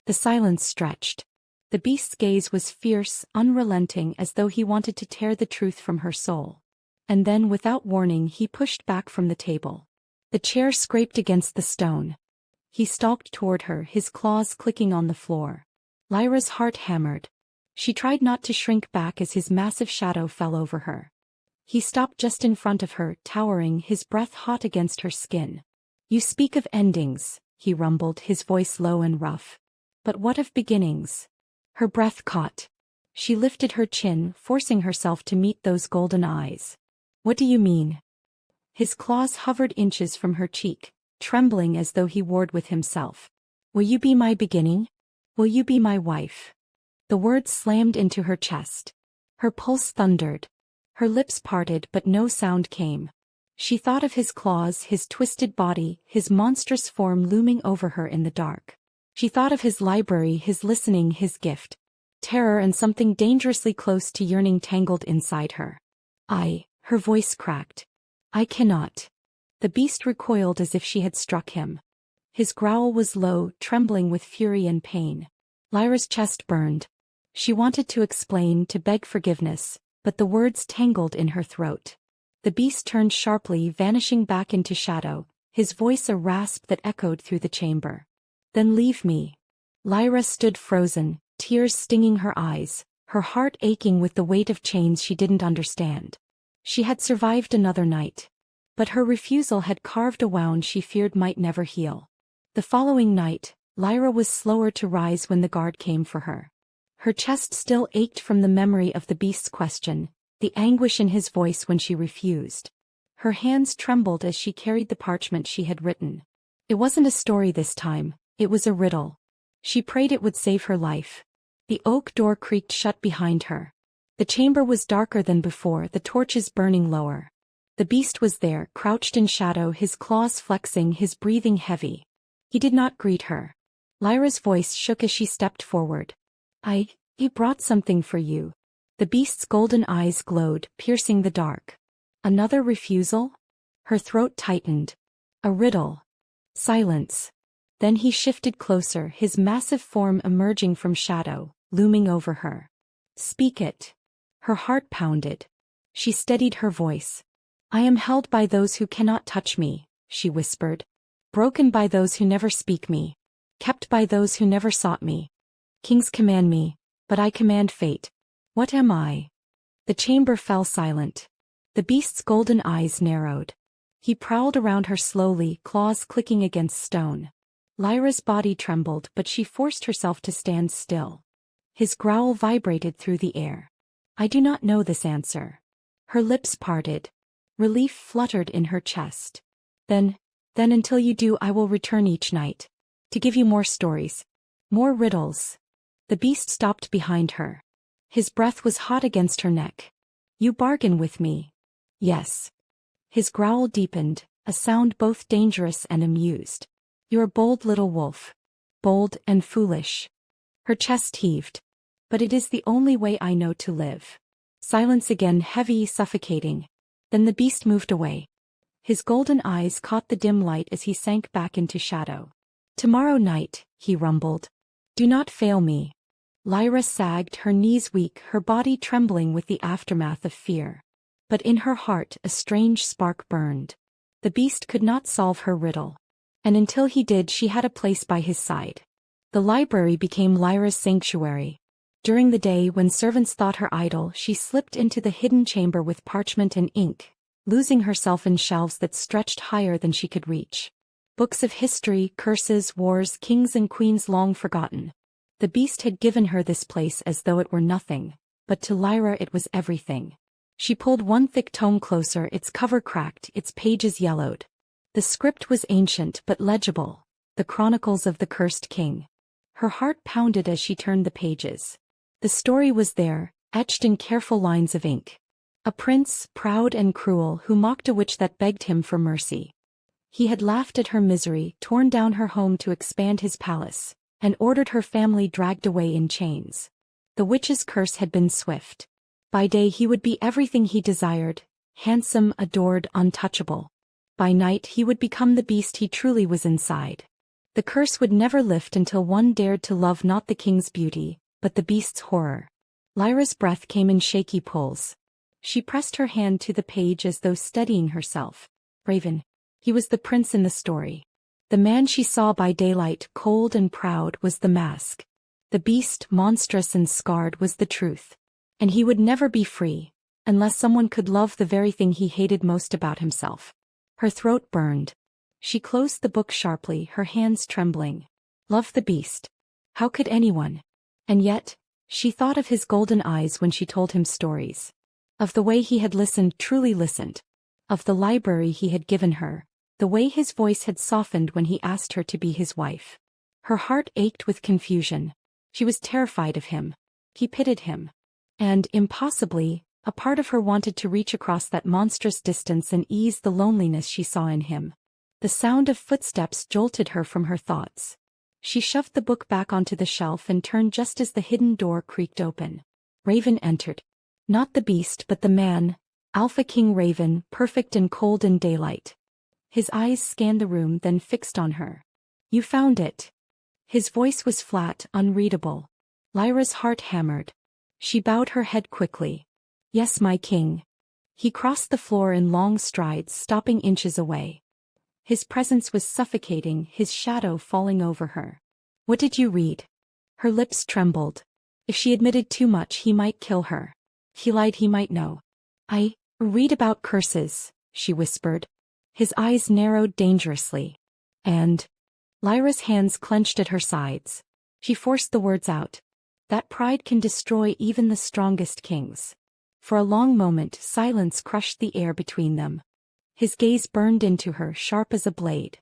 The silence stretched. The beast's gaze was fierce, unrelenting, as though he wanted to tear the truth from her soul. And then, without warning, he pushed back from the table. The chair scraped against the stone. He stalked toward her, his claws clicking on the floor. Lyra's heart hammered. She tried not to shrink back as his massive shadow fell over her. He stopped just in front of her, towering, his breath hot against her skin. You speak of endings, he rumbled, his voice low and rough. But what of beginnings? Her breath caught. She lifted her chin, forcing herself to meet those golden eyes. What do you mean? His claws hovered inches from her cheek, trembling as though he warred with himself. Will you be my beginning? Will you be my wife? The words slammed into her chest. Her pulse thundered. Her lips parted, but no sound came. She thought of his claws, his twisted body, his monstrous form looming over her in the dark. She thought of his library, his listening, his gift. Terror and something dangerously close to yearning tangled inside her. Her voice cracked. I cannot. The beast recoiled as if she had struck him. His growl was low, trembling with fury and pain. Lyra's chest burned. She wanted to explain, to beg forgiveness, but the words tangled in her throat. The beast turned sharply, vanishing back into shadow, his voice a rasp that echoed through the chamber. Then leave me. Lyra stood frozen, tears stinging her eyes, her heart aching with the weight of chains she didn't understand. She had survived another night. But her refusal had carved a wound she feared might never heal. The following night, Lyra was slower to rise when the guard came for her. Her chest still ached from the memory of the beast's question, the anguish in his voice when she refused. Her hands trembled as she carried the parchment she had written. It wasn't a story this time, it was a riddle. She prayed it would save her life. The oak door creaked shut behind her. The chamber was darker than before, the torches burning lower. The beast was there, crouched in shadow, his claws flexing, his breathing heavy. He did not greet her. Lyra's voice shook as she stepped forward. He brought something for you. The beast's golden eyes glowed, piercing the dark. Another refusal? Her throat tightened. A riddle. Silence. Then he shifted closer, his massive form emerging from shadow, looming over her. Speak it. Her heart pounded. She steadied her voice. I am held by those who cannot touch me, she whispered. Broken by those who never speak me. kept by those who never sought me. Kings command me, but I command fate. What am I? The chamber fell silent. The beast's golden eyes narrowed. He prowled around her slowly, claws clicking against stone. Lyra's body trembled, but she forced herself to stand still. His growl vibrated through the air. I do not know this answer. Her lips parted. Relief fluttered in her chest. Then until you do, I will return each night. To give you more stories. More riddles. The beast stopped behind her. His breath was hot against her neck. You bargain with me. Yes. His growl deepened, a sound both dangerous and amused. You're a bold little wolf. Bold and foolish. Her chest heaved. But it is the only way I know to live. Silence again, heavy, suffocating. Then the beast moved away. His golden eyes caught the dim light as he sank back into shadow. Tomorrow night, he rumbled. Do not fail me. Lyra sagged, her knees weak, her body trembling with the aftermath of fear. But in her heart a strange spark burned. The beast could not solve her riddle. And until he did, she had a place by his side. The library became Lyra's sanctuary. During the day, when servants thought her idle, she slipped into the hidden chamber with parchment and ink, losing herself in shelves that stretched higher than she could reach. Books of history, curses, wars, kings and queens long forgotten. The beast had given her this place as though it were nothing, but to Lyra it was everything. She pulled one thick tome closer, its cover cracked, its pages yellowed. The script was ancient but legible, the chronicles of the cursed king. Her heart pounded as she turned the pages. The story was there, etched in careful lines of ink. A prince, proud and cruel, who mocked a witch that begged him for mercy. He had laughed at her misery, torn down her home to expand his palace, and ordered her family dragged away in chains. The witch's curse had been swift. By day he would be everything he desired, handsome, adored, untouchable. By night he would become the beast he truly was inside. The curse would never lift until one dared to love not the king's beauty, but the beast's horror. Lyra's breath came in shaky pulls. She pressed her hand to the page as though steadying herself. Raven. He was the prince in the story. The man she saw by daylight, cold and proud, was the mask. The beast, monstrous and scarred, was the truth. And he would never be free, unless someone could love the very thing he hated most about himself. Her throat burned. She closed the book sharply, her hands trembling. Love the beast. How could anyone? And yet, she thought of his golden eyes when she told him stories. Of the way he had listened, truly listened. Of the library he had given her. The way his voice had softened when he asked her to be his wife. Her heart ached with confusion. She was terrified of him. He pitied him. And, impossibly, a part of her wanted to reach across that monstrous distance and ease the loneliness she saw in him. The sound of footsteps jolted her from her thoughts. She shoved the book back onto the shelf and turned just as the hidden door creaked open. Raven entered. Not the beast but the man, Alpha King Raven, perfect and cold in daylight. His eyes scanned the room, then fixed on her. You found it. His voice was flat, unreadable. Lyra's heart hammered. She bowed her head quickly. Yes, my king. He crossed the floor in long strides, stopping inches away. His presence was suffocating, his shadow falling over her. What did you read? Her lips trembled. If she admitted too much, he might kill her. He lied, he might know. I read about curses, she whispered. His eyes narrowed dangerously. And Lyra's hands clenched at her sides. She forced the words out. That pride can destroy even the strongest kings. For a long moment, silence crushed the air between them. His gaze burned into her, sharp as a blade.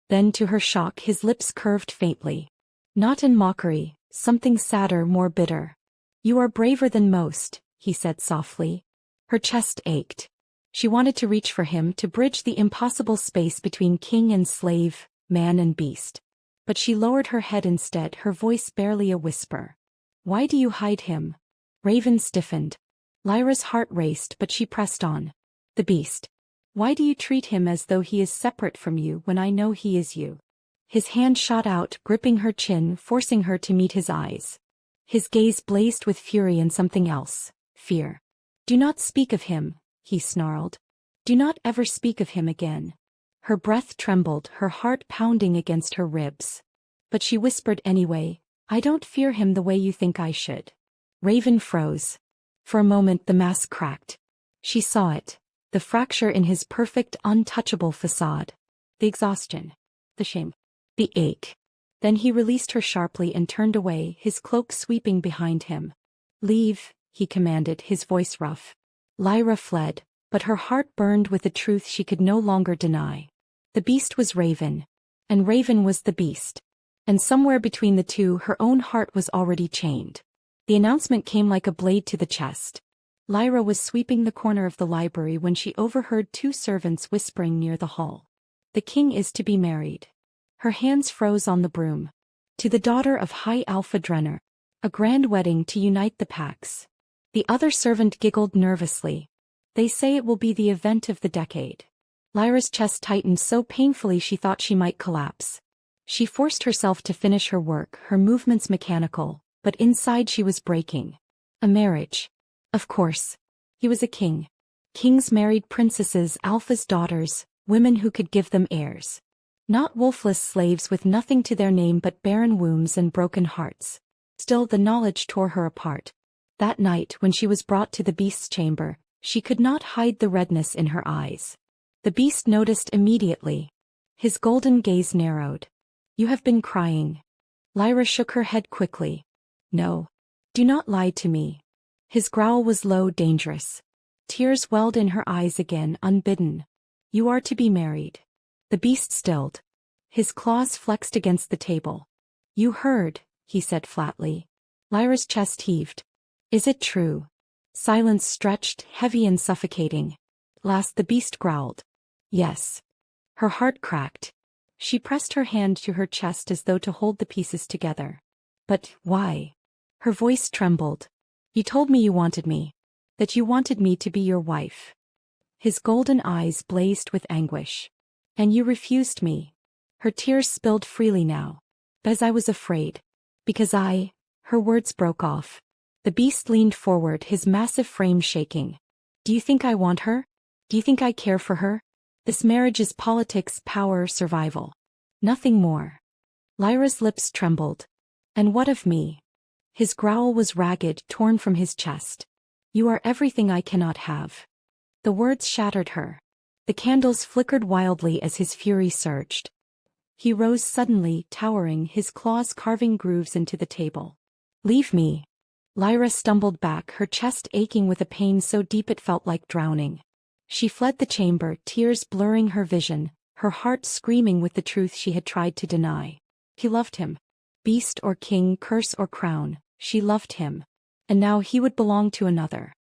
Then, to her shock, his lips curved faintly. Not in mockery, something sadder, more bitter. You are braver than most, he said softly. Her chest ached. She wanted to reach for him, to bridge the impossible space between king and slave, man and beast. But she lowered her head instead, her voice barely a whisper. Why do you hide him? Raven stiffened. Lyra's heart raced, but she pressed on. The beast. Why do you treat him as though he is separate from you when I know he is you? His hand shot out, gripping her chin, forcing her to meet his eyes. His gaze blazed with fury and something else, fear. Do not speak of him, he snarled. Do not ever speak of him again. Her breath trembled, her heart pounding against her ribs. But she whispered anyway, "I don't fear him the way you think I should." Raven froze. For a moment the mask cracked. She saw it, the fracture in his perfect, untouchable facade. The exhaustion. The shame. The ache. Then he released her sharply and turned away, his cloak sweeping behind him. "Leave," he commanded, his voice rough. Lyra fled, but her heart burned with a truth she could no longer deny. The beast was Raven. And Raven was the beast. And somewhere between the two her own heart was already chained. The announcement came like a blade to the chest. Lyra was sweeping the corner of the library when she overheard two servants whispering near the hall. "The king is to be married." Her hands froze on the broom. "To the daughter of High Alpha Drenner. A grand wedding to unite the packs." The other servant giggled nervously. "They say it will be the event of the decade." Lyra's chest tightened so painfully she thought she might collapse. She forced herself to finish her work, her movements mechanical, but inside she was breaking. A marriage. Of course. He was a king. Kings married princesses, Alpha's daughters, women who could give them heirs. Not wolfless slaves with nothing to their name but barren wombs and broken hearts. Still the knowledge tore her apart. That night when she was brought to the beast's chamber, she could not hide the redness in her eyes. The beast noticed immediately. His golden gaze narrowed. "You have been crying." Lyra shook her head quickly. "No. Do not lie to me." His growl was low, dangerous. Tears welled in her eyes again, unbidden. "You are to be married." The beast stilled. His claws flexed against the table. "You heard," he said flatly. Lyra's chest heaved. "Is it true?" Silence stretched, heavy and suffocating. Last the beast growled. "Yes." Her heart cracked. She pressed her hand to her chest as though to hold the pieces together. "But why?" Her voice trembled. "You told me you wanted me. That you wanted me to be your wife." His golden eyes blazed with anguish. "And you refused me." Her tears spilled freely now. "Because I was afraid. Because Her words broke off. The beast leaned forward, his massive frame shaking. "Do you think I want her? Do you think I care for her? This marriage is politics, power, survival. Nothing more." Lyra's lips trembled. "And what of me?" His growl was ragged, torn from his chest. "You are everything I cannot have." The words shattered her. The candles flickered wildly as his fury surged. He rose suddenly, towering, his claws carving grooves into the table. "Leave me." Lyra stumbled back, her chest aching with a pain so deep it felt like drowning. She fled the chamber, tears blurring her vision, her heart screaming with the truth she had tried to deny. He loved him. Beast or king, curse or crown, she loved him. And now he would belong to another.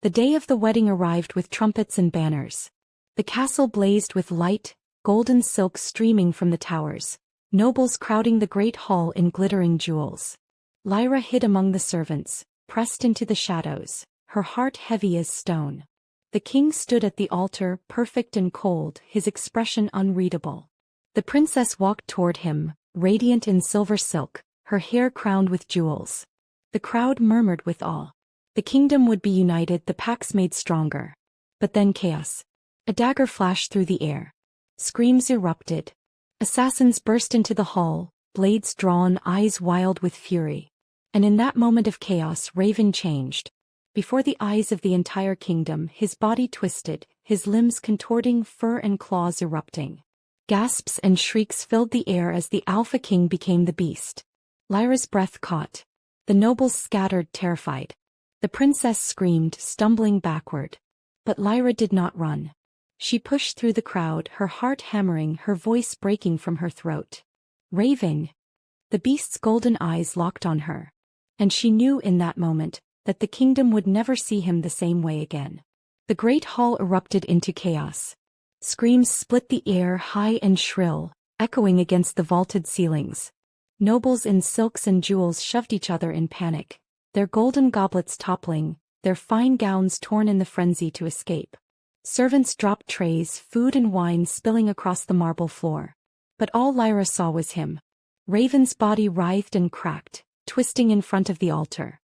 The day of the wedding arrived with trumpets and banners. The castle blazed with light, golden silk streaming from the towers, nobles crowding the great hall in glittering jewels. Lyra hid among the servants, pressed into the shadows, her heart heavy as stone. The king stood at the altar, perfect and cold, his expression unreadable. The princess walked toward him, radiant in silver silk, her hair crowned with jewels. The crowd murmured with awe. The kingdom would be united, the pacts made stronger. But then chaos. A dagger flashed through the air. Screams erupted. Assassins burst into the hall, blades drawn, eyes wild with fury. And in that moment of chaos, Raven changed. Before the eyes of the entire kingdom, his body twisted, his limbs contorting, fur and claws erupting. Gasps and shrieks filled the air as the Alpha King became the beast. Lyra's breath caught. The nobles scattered, terrified. The princess screamed, stumbling backward. But Lyra did not run. She pushed through the crowd, her heart hammering, her voice breaking from her throat. "Raven!" The beast's golden eyes locked on her. And she knew in that moment that the kingdom would never see him the same way again. The great hall erupted into chaos. Screams split the air, high and shrill, echoing against the vaulted ceilings. Nobles in silks and jewels shoved each other in panic, their golden goblets toppling, their fine gowns torn in the frenzy to escape. Servants dropped trays, food and wine spilling across the marble floor. But all Lyra saw was him. Raven's body writhed and cracked, twisting in front of the altar.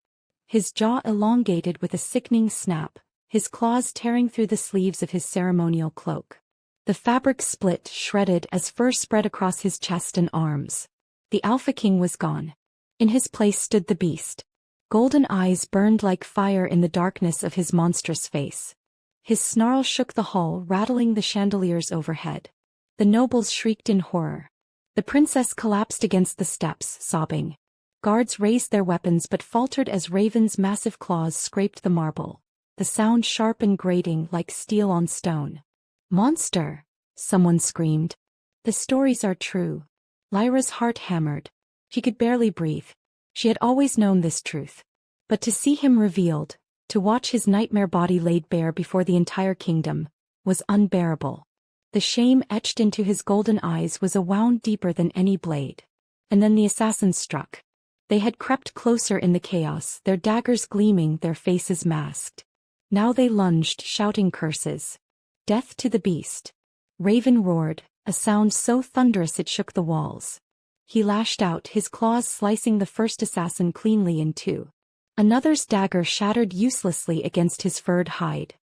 His jaw elongated with a sickening snap, his claws tearing through the sleeves of his ceremonial cloak. The fabric split, shredded as fur spread across his chest and arms. The Alpha King was gone. In his place stood the beast. Golden eyes burned like fire in the darkness of his monstrous face. His snarl shook the hall, rattling the chandeliers overhead. The nobles shrieked in horror. The princess collapsed against the steps, sobbing. Guards raised their weapons but faltered as Raven's massive claws scraped the marble, the sound sharp and grating like steel on stone. "Monster!" someone screamed. "The stories are true." Lyra's heart hammered. She could barely breathe. She had always known this truth. But to see him revealed, to watch his nightmare body laid bare before the entire kingdom, was unbearable. The shame etched into his golden eyes was a wound deeper than any blade. And then the assassins struck. They had crept closer in the chaos, their daggers gleaming, their faces masked. Now they lunged, shouting curses. "Death to the beast!" Raven roared, a sound so thunderous it shook the walls. He lashed out, his claws slicing the first assassin cleanly in two. Another's dagger shattered uselessly against his furred hide.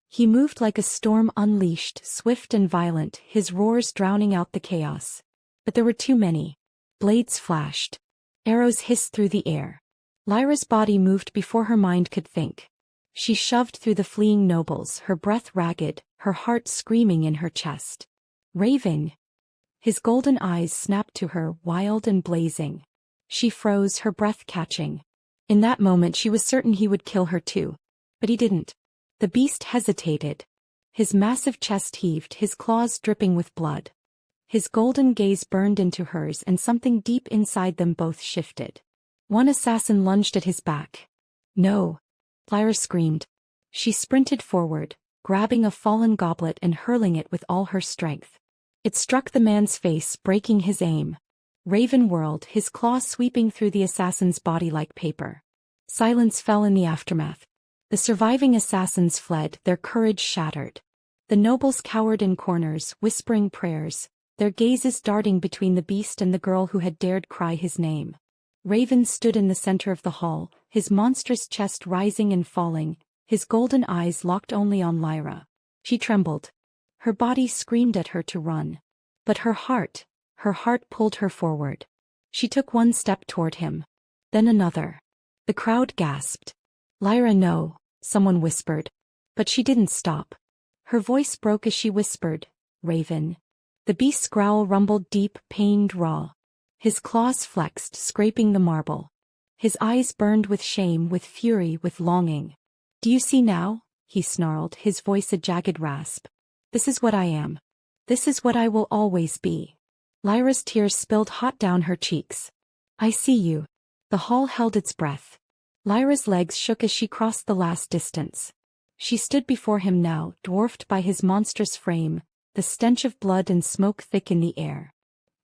He moved like a storm unleashed, swift and violent, his roars drowning out the chaos. But there were too many. Blades flashed. Arrows hissed through the air. Lyra's body moved before her mind could think. She shoved through the fleeing nobles, her breath ragged, her heart screaming in her chest. "Raven!" His golden eyes snapped to her, wild and blazing. She froze, her breath catching. In that moment she was certain he would kill her too. But he didn't. The beast hesitated. His massive chest heaved, his claws dripping with blood. His golden gaze burned into hers and something deep inside them both shifted. One assassin lunged at his back. "No!" Lyra screamed. She sprinted forward, grabbing a fallen goblet and hurling it with all her strength. It struck the man's face, breaking his aim. Raven whirled, his claws sweeping through the assassin's body like paper. Silence fell in the aftermath. The surviving assassins fled, their courage shattered. The nobles cowered in corners, whispering prayers, their gazes darting between the beast and the girl who had dared cry his name. Raven stood in the center of the hall, his monstrous chest rising and falling, his golden eyes locked only on Lyra. She trembled. Her body screamed at her to run. But her heart pulled her forward. She took one step toward him. Then another. The crowd gasped. "Lyra, no," someone whispered. But she didn't stop. Her voice broke as she whispered, "Raven." The beast's growl rumbled deep, pained, raw. His claws flexed, scraping the marble. His eyes burned with shame, with fury, with longing. "Do you see now?" he snarled, his voice a jagged rasp. "This is what I am. This is what I will always be." Lyra's tears spilled hot down her cheeks. "I see you." The hall held its breath. Lyra's legs shook as she crossed the last distance. She stood before him now, dwarfed by his monstrous frame, the stench of blood and smoke thick in the air.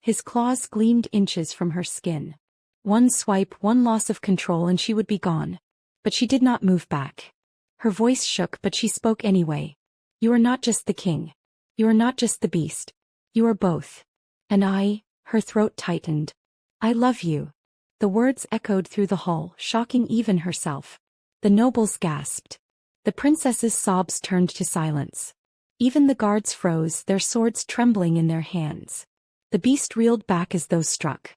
His claws gleamed inches from her skin. One swipe, one loss of control and she would be gone. But she did not move back. Her voice shook, but she spoke anyway. "You are not just the king. You are not just the beast. You are both. And I," her throat tightened. "I love you." The words echoed through the hall, shocking even herself. The nobles gasped. The princess's sobs turned to silence. Even the guards froze, their swords trembling in their hands. The beast reeled back as though struck.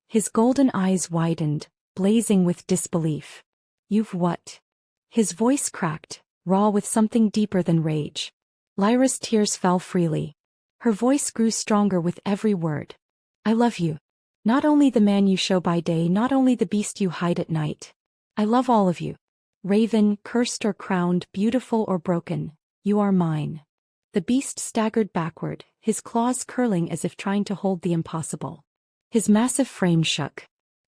His golden eyes widened, blazing with disbelief. "You've what?" His voice cracked, raw with something deeper than rage. Lyra's tears fell freely. Her voice grew stronger with every word. "I love you. Not only the man you show by day, not only the beast you hide at night. I love all of you. Raven, cursed or crowned, beautiful or broken, you are mine." The beast staggered backward, his claws curling as if trying to hold the impossible. His massive frame shook.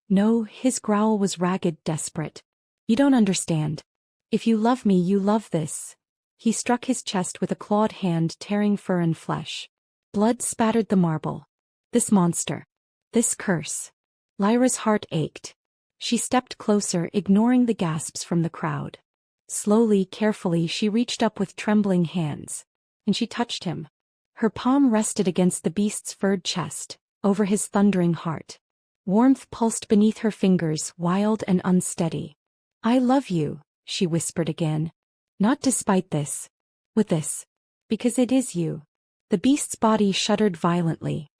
No, his growl was ragged, desperate. "You don't understand. If you love me, you love this." He struck his chest with a clawed hand, tearing fur and flesh. Blood spattered the marble. "This monster. This curse." Lyra's heart ached. She stepped closer, ignoring the gasps from the crowd. Slowly, carefully, she reached up with trembling hands. And she touched him. Her palm rested against the beast's furred chest, over his thundering heart. Warmth pulsed beneath her fingers, wild and unsteady. "I love you," she whispered again. "Not despite this. With this. Because it is you." The beast's body shuddered violently.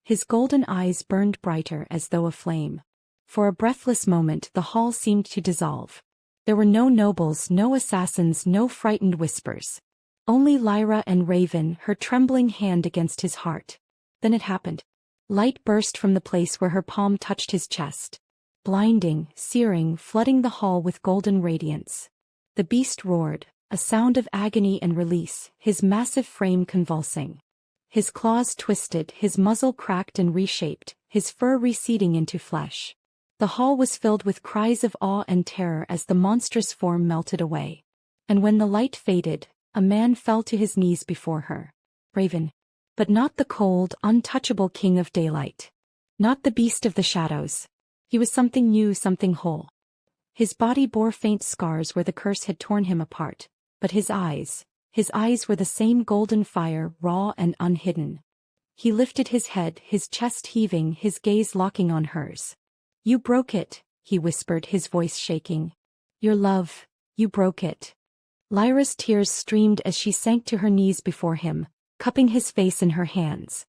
His golden eyes burned brighter as though aflame. For a breathless moment the hall seemed to dissolve. There were no nobles, no assassins, no frightened whispers. Only Lyra and Raven, her trembling hand against his heart. Then it happened. Light burst from the place where her palm touched his chest. Blinding, searing, flooding the hall with golden radiance. The beast roared, a sound of agony and release, his massive frame convulsing. His claws twisted, his muzzle cracked and reshaped, his fur receding into flesh. The hall was filled with cries of awe and terror as the monstrous form melted away. And when the light faded, a man fell to his knees before her. Raven. But not the cold, untouchable king of daylight. Not the beast of the shadows. He was something new, something whole. His body bore faint scars where the curse had torn him apart, but his eyes were the same golden fire, raw and unhidden. He lifted his head, his chest heaving, his gaze locking on hers. "You broke it," he whispered, his voice shaking. "Your love, you broke it." Lyra's tears streamed as she sank to her knees before him, cupping his face in her hands.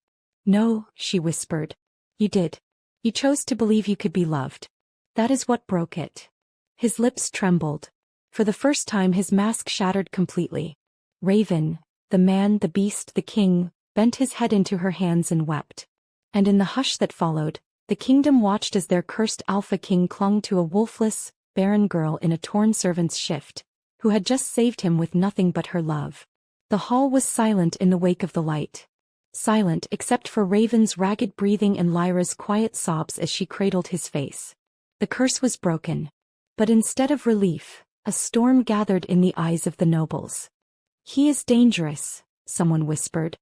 "No," she whispered. "You did. You chose to believe you could be loved. That is what broke it." His lips trembled. For the first time his mask shattered completely. Raven, the man, the beast, the king, bent his head into her hands and wept. And in the hush that followed, the kingdom watched as their cursed alpha king clung to a wolfless, barren girl in a torn servant's shift, who had just saved him with nothing but her love. The hall was silent in the wake of the light. Silent except for Raven's ragged breathing and Lyra's quiet sobs as she cradled his face. The curse was broken. But instead of relief, a storm gathered in the eyes of the nobles. "He is dangerous," someone whispered.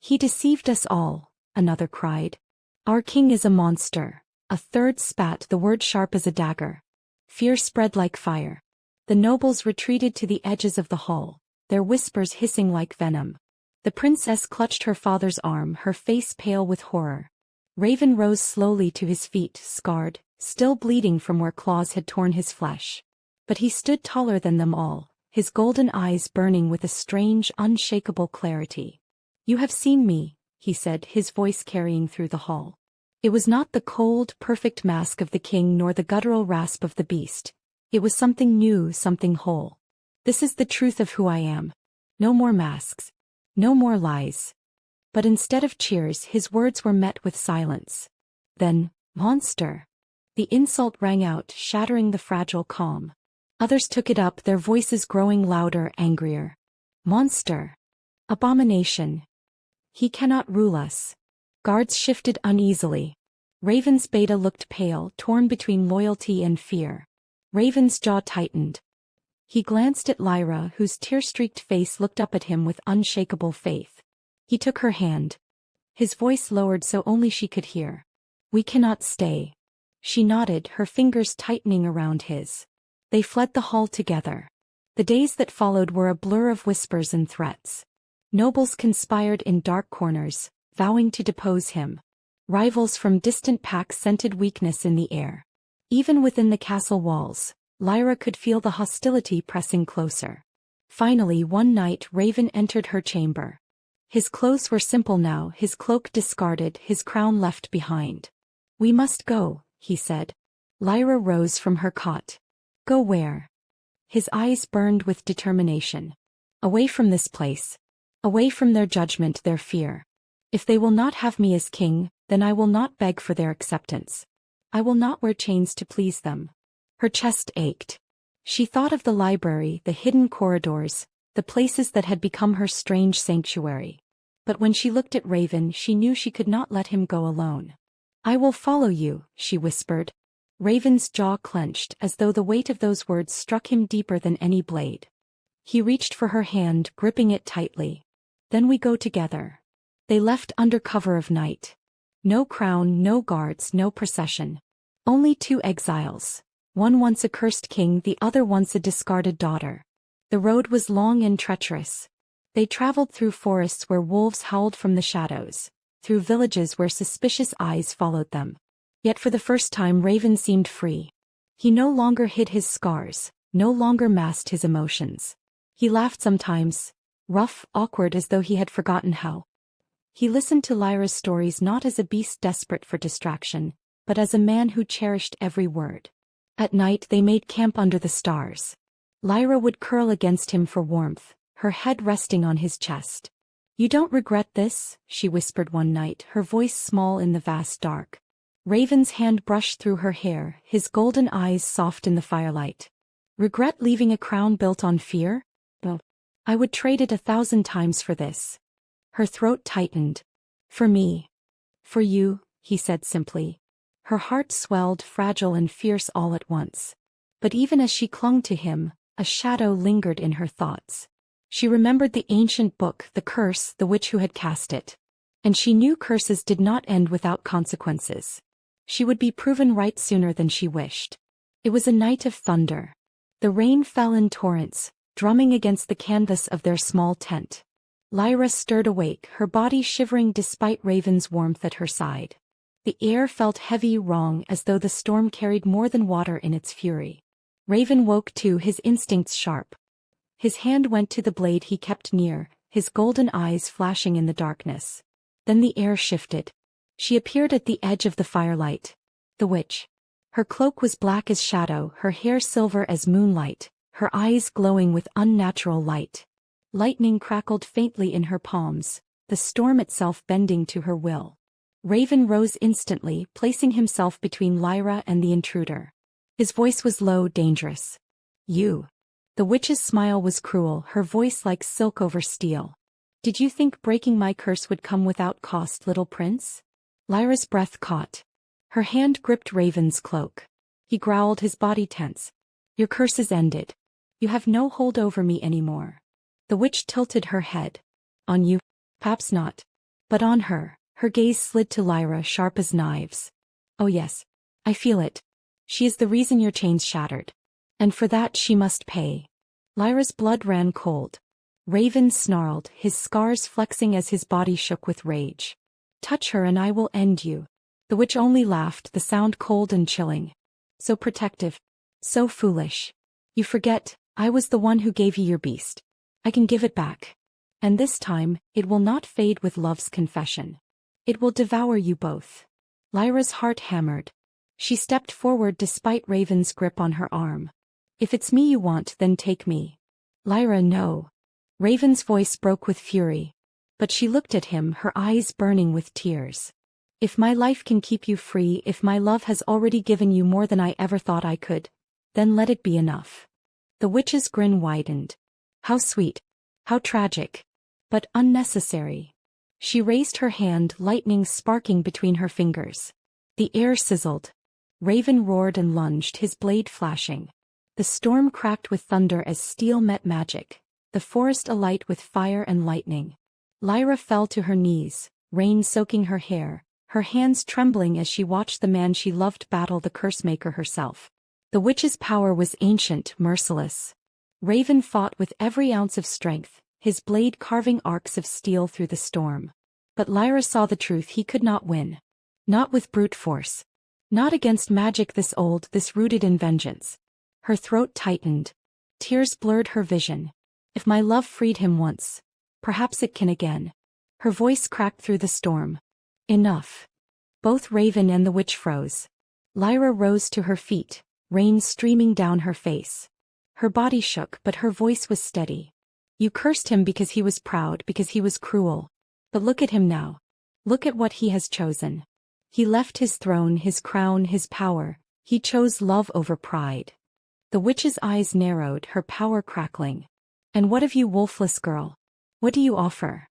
"He deceived us all," another cried. "Our king is a monster," a third spat, the word sharp as a dagger. Fear spread like fire. The nobles retreated to the edges of the hall, their whispers hissing like venom. The princess clutched her father's arm, her face pale with horror. Raven rose slowly to his feet, scarred, still bleeding from where claws had torn his flesh. But he stood taller than them all, his golden eyes burning with a strange, unshakable clarity. "You have seen me," he said, his voice carrying through the hall. It was not the cold, perfect mask of the king nor the guttural rasp of the beast. It was something new, something whole. "This is the truth of who I am. No more masks. No more lies." But instead of cheers, his words were met with silence. Then, "Monster." The insult rang out, shattering the fragile calm. Others took it up, their voices growing louder, angrier. "Monster. Abomination. He cannot rule us." Guards shifted uneasily. Raven's beta looked pale, torn between loyalty and fear. Raven's jaw tightened. He glanced at Lyra, whose tear-streaked face looked up at him with unshakable faith. He took her hand. His voice lowered so only she could hear. "We cannot stay." She nodded, her fingers tightening around his. They fled the hall together. The days that followed were a blur of whispers and threats. Nobles conspired in dark corners, vowing to depose him. Rivals from distant packs scented weakness in the air. Even within the castle walls, Lyra could feel the hostility pressing closer. Finally, one night Raven entered her chamber. His clothes were simple now, his cloak discarded, his crown left behind. "We must go," he said. Lyra rose from her cot. "Go where?" His eyes burned with determination. "Away from this place. Away from their judgment, their fear. If they will not have me as king, then I will not beg for their acceptance. I will not wear chains to please them." Her chest ached. She thought of the library, the hidden corridors, the places that had become her strange sanctuary. But when she looked at Raven, she knew she could not let him go alone. "I will follow you," she whispered. Raven's jaw clenched, as though the weight of those words struck him deeper than any blade. He reached for her hand, gripping it tightly. "Then we go together." They left under cover of night. No crown, no guards, no procession. Only two exiles. One once a cursed king, the other once a discarded daughter. The road was long and treacherous. They traveled through forests where wolves howled from the shadows, through villages where suspicious eyes followed them. Yet for the first time Raven seemed free. He no longer hid his scars, no longer masked his emotions. He laughed sometimes, rough, awkward, as though he had forgotten how. He listened to Lyra's stories not as a beast desperate for distraction, but as a man who cherished every word. At night they made camp under the stars. Lyra would curl against him for warmth, her head resting on his chest. "You don't regret this?" she whispered one night, her voice small in the vast dark. Raven's hand brushed through her hair, his golden eyes soft in the firelight. "Regret leaving a crown built on fear? Oh, I would trade it 1,000 times for this." Her throat tightened. "For me. For you," he said simply. Her heart swelled, fragile and fierce all at once. But even as she clung to him, a shadow lingered in her thoughts. She remembered the ancient book, the curse, the witch who had cast it. And she knew curses did not end without consequences. She would be proven right sooner than she wished. It was a night of thunder. The rain fell in torrents, drumming against the canvas of their small tent. Lyra stirred awake, her body shivering despite Raven's warmth at her side. The air felt heavy, wrong, as though the storm carried more than water in its fury. Raven woke too, his instincts sharp. His hand went to the blade he kept near, his golden eyes flashing in the darkness. Then the air shifted. She appeared at the edge of the firelight. The witch. Her cloak was black as shadow, her hair silver as moonlight, her eyes glowing with unnatural light. Lightning crackled faintly in her palms, the storm itself bending to her will. Raven rose instantly, placing himself between Lyra and the intruder. His voice was low, dangerous. "You." The witch's smile was cruel, her voice like silk over steel. "Did you think breaking my curse would come without cost, little prince?" Lyra's breath caught. Her hand gripped Raven's cloak. He growled, his body tense. "Your curse is ended. You have no hold over me anymore." The witch tilted her head. "On you? Perhaps not. But on her." Her gaze slid to Lyra, sharp as knives. "Oh yes. I feel it. She is the reason your chains shattered. And for that she must pay." Lyra's blood ran cold. Raven snarled, his scars flexing as his body shook with rage. "Touch her and I will end you." The witch only laughed, the sound cold and chilling. "So protective. So foolish. You forget, I was the one who gave you your beast. I can give it back. And this time, it will not fade with love's confession. It will devour you both." Lyra's heart hammered. She stepped forward despite Raven's grip on her arm. "If it's me you want, then take me." "Lyra, no." Raven's voice broke with fury. But she looked at him, her eyes burning with tears. "If my life can keep you free, if my love has already given you more than I ever thought I could, then let it be enough." The witch's grin widened. How sweet. How tragic. But unnecessary. She raised her hand, lightning sparking between her fingers. The air sizzled. Raven roared and lunged, his blade flashing. The storm cracked with thunder as steel met magic, the forest alight with fire and lightning. Lyra fell to her knees, rain soaking her hair, her hands trembling as she watched the man she loved battle the curse-maker herself. The witch's power was ancient, merciless. Raven fought with every ounce of strength, his blade carving arcs of steel through the storm. But Lyra saw the truth, he could not win. Not with brute force. Not against magic this old, this rooted in vengeance. Her throat tightened. Tears blurred her vision. "If my love freed him once, perhaps it can again." Her voice cracked through the storm. "Enough." Both Raven and the witch froze. Lyra rose to her feet, rain streaming down her face. Her body shook, but her voice was steady. "You cursed him because he was proud, because he was cruel. But look at him now. Look at what he has chosen. He left his throne, his crown, his power. He chose love over pride." The witch's eyes narrowed, her power crackling. "And what of you, wolfless girl? What do you offer?"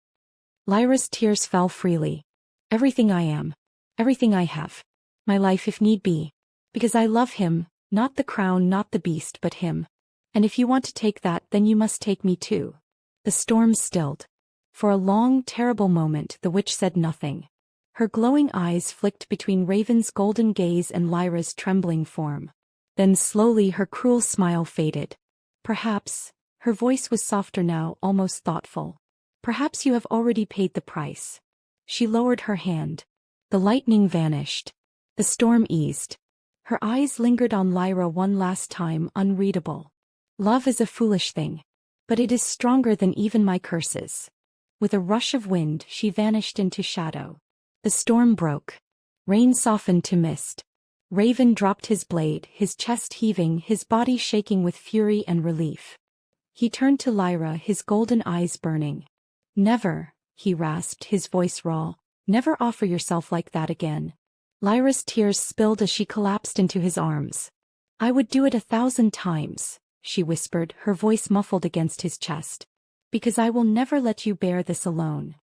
Lyra's tears fell freely. "Everything I am. Everything I have. My life if need be. Because I love him, not the crown, not the beast, but him. And if you want to take that, then you must take me too." The storm stilled. For a long, terrible moment the witch said nothing. Her glowing eyes flicked between Raven's golden gaze and Lyra's trembling form. Then slowly her cruel smile faded. "Perhaps," her voice was softer now, almost thoughtful. "Perhaps you have already paid the price." She lowered her hand. The lightning vanished. The storm eased. Her eyes lingered on Lyra one last time, unreadable. "Love is a foolish thing. But it is stronger than even my curses. With a rush of wind, she vanished into shadow. The storm broke. Rain softened to mist. Raven dropped his blade, his chest heaving, his body shaking with fury and relief. He turned to Lyra, his golden eyes burning. "Never," he rasped, his voice raw. "Never offer yourself like that again." Lyra's tears spilled as she collapsed into his arms. "I would do it 1,000 times," she whispered, her voice muffled against his chest. "Because I will never let you bear this alone."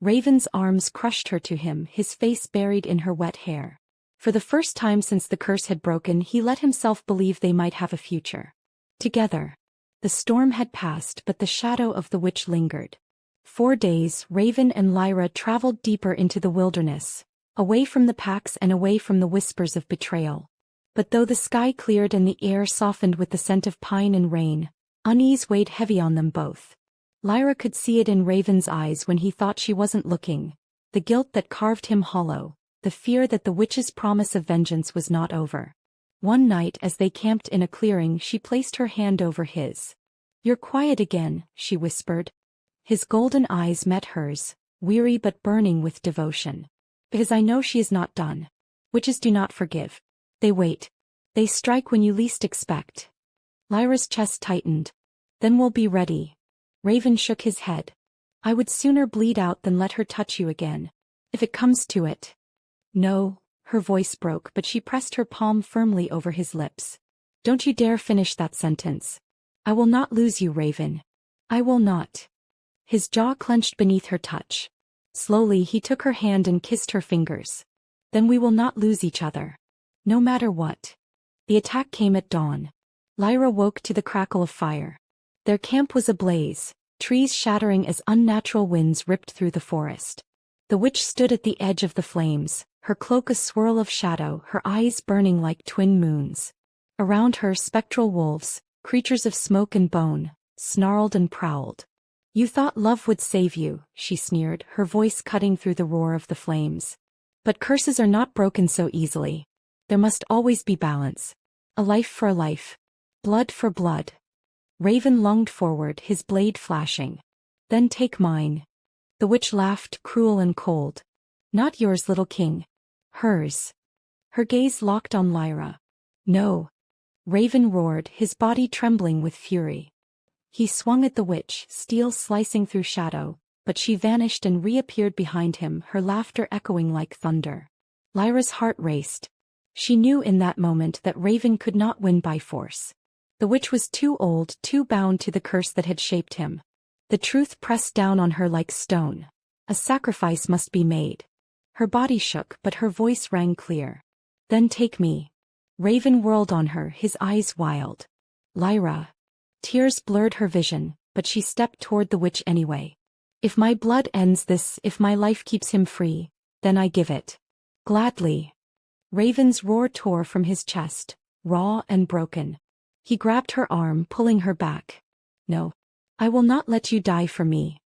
Raven's arms crushed her to him, his face buried in her wet hair. For the first time since the curse had broken, he let himself believe they might have a future together. The storm had passed, but the shadow of the witch lingered. 4 days, Raven and Lyra traveled deeper into the wilderness, away from the packs and away from the whispers of betrayal. But though the sky cleared and the air softened with the scent of pine and rain, unease weighed heavy on them both. Lyra could see it in Raven's eyes when he thought she wasn't looking, the guilt that carved him hollow, the fear that the witch's promise of vengeance was not over. One night as they camped in a clearing, she placed her hand over his. "You're quiet again," she whispered. His golden eyes met hers, weary but burning with devotion. "Because I know she is not done. Witches do not forgive. They wait. They strike when you least expect." Lyra's chest tightened. "Then we'll be ready." Raven shook his head. "I would sooner bleed out than let her touch you again. If it comes to it." "No," her voice broke, but she pressed her palm firmly over his lips. "Don't you dare finish that sentence. I will not lose you, Raven. I will not." His jaw clenched beneath her touch. Slowly he took her hand and kissed her fingers. "Then we will not lose each other. No matter what." The attack came at dawn. Lyra woke to the crackle of fire. Their camp was ablaze, trees shattering as unnatural winds ripped through the forest. The witch stood at the edge of the flames, her cloak a swirl of shadow, her eyes burning like twin moons. Around her, spectral wolves, creatures of smoke and bone, snarled and prowled. "You thought love would save you," she sneered, her voice cutting through the roar of the flames. "But curses are not broken so easily. There must always be balance. A life for a life. Blood for blood." Raven lunged forward, his blade flashing. "Then take mine." The witch laughed, cruel and cold. "Not yours, little king. Hers." Her gaze locked on Lyra. "No." Raven roared, his body trembling with fury. He swung at the witch, steel slicing through shadow, but she vanished and reappeared behind him, her laughter echoing like thunder. Lyra's heart raced. She knew in that moment that Raven could not win by force. The witch was too old, too bound to the curse that had shaped him. The truth pressed down on her like stone. A sacrifice must be made. Her body shook, but her voice rang clear. "Then take me." Raven whirled on her, his eyes wild. "Lyra." Tears blurred her vision, but she stepped toward the witch anyway. "If my blood ends this, if my life keeps him free, then I give it. Gladly." Raven's roar tore from his chest, raw and broken. He grabbed her arm, pulling her back. "No. I will not let you die for me."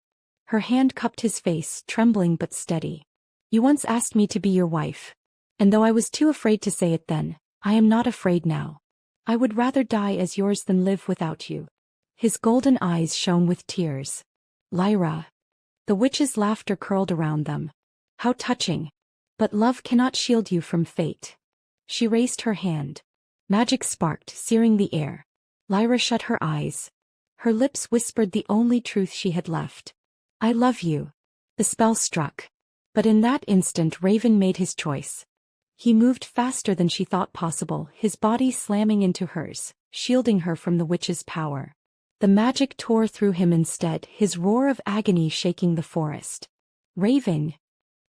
Her hand cupped his face, trembling but steady. "You once asked me to be your wife. And though I was too afraid to say it then, I am not afraid now. I would rather die as yours than live without you." His golden eyes shone with tears. "Lyra." The witch's laughter curled around them. "How touching. But love cannot shield you from fate." She raised her hand. Magic sparked, searing the air. Lyra shut her eyes. Her lips whispered the only truth she had left. "I love you." The spell struck. But in that instant Raven made his choice. He moved faster than she thought possible, his body slamming into hers, shielding her from the witch's power. The magic tore through him instead, his roar of agony shaking the forest. "Raven!"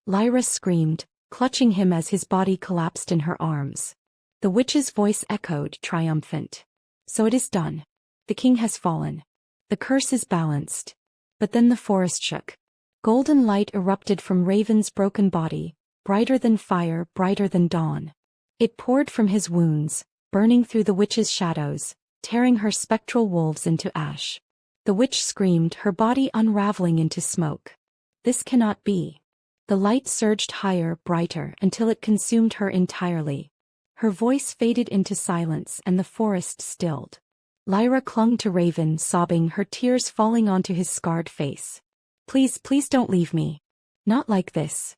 Lyra screamed, clutching him as his body collapsed in her arms. The witch's voice echoed, triumphant. "So it is done. The king has fallen. The curse is balanced." But then the forest shook. Golden light erupted from Raven's broken body, brighter than fire, brighter than dawn. It poured from his wounds, burning through the witch's shadows, tearing her spectral wolves into ash. The witch screamed, her body unraveling into smoke. This cannot be. The light surged higher, brighter, until it consumed her entirely. Her voice faded into silence and the forest stilled. Lyra clung to Raven, sobbing, her tears falling onto his scarred face. Please, please don't leave me. Not like this.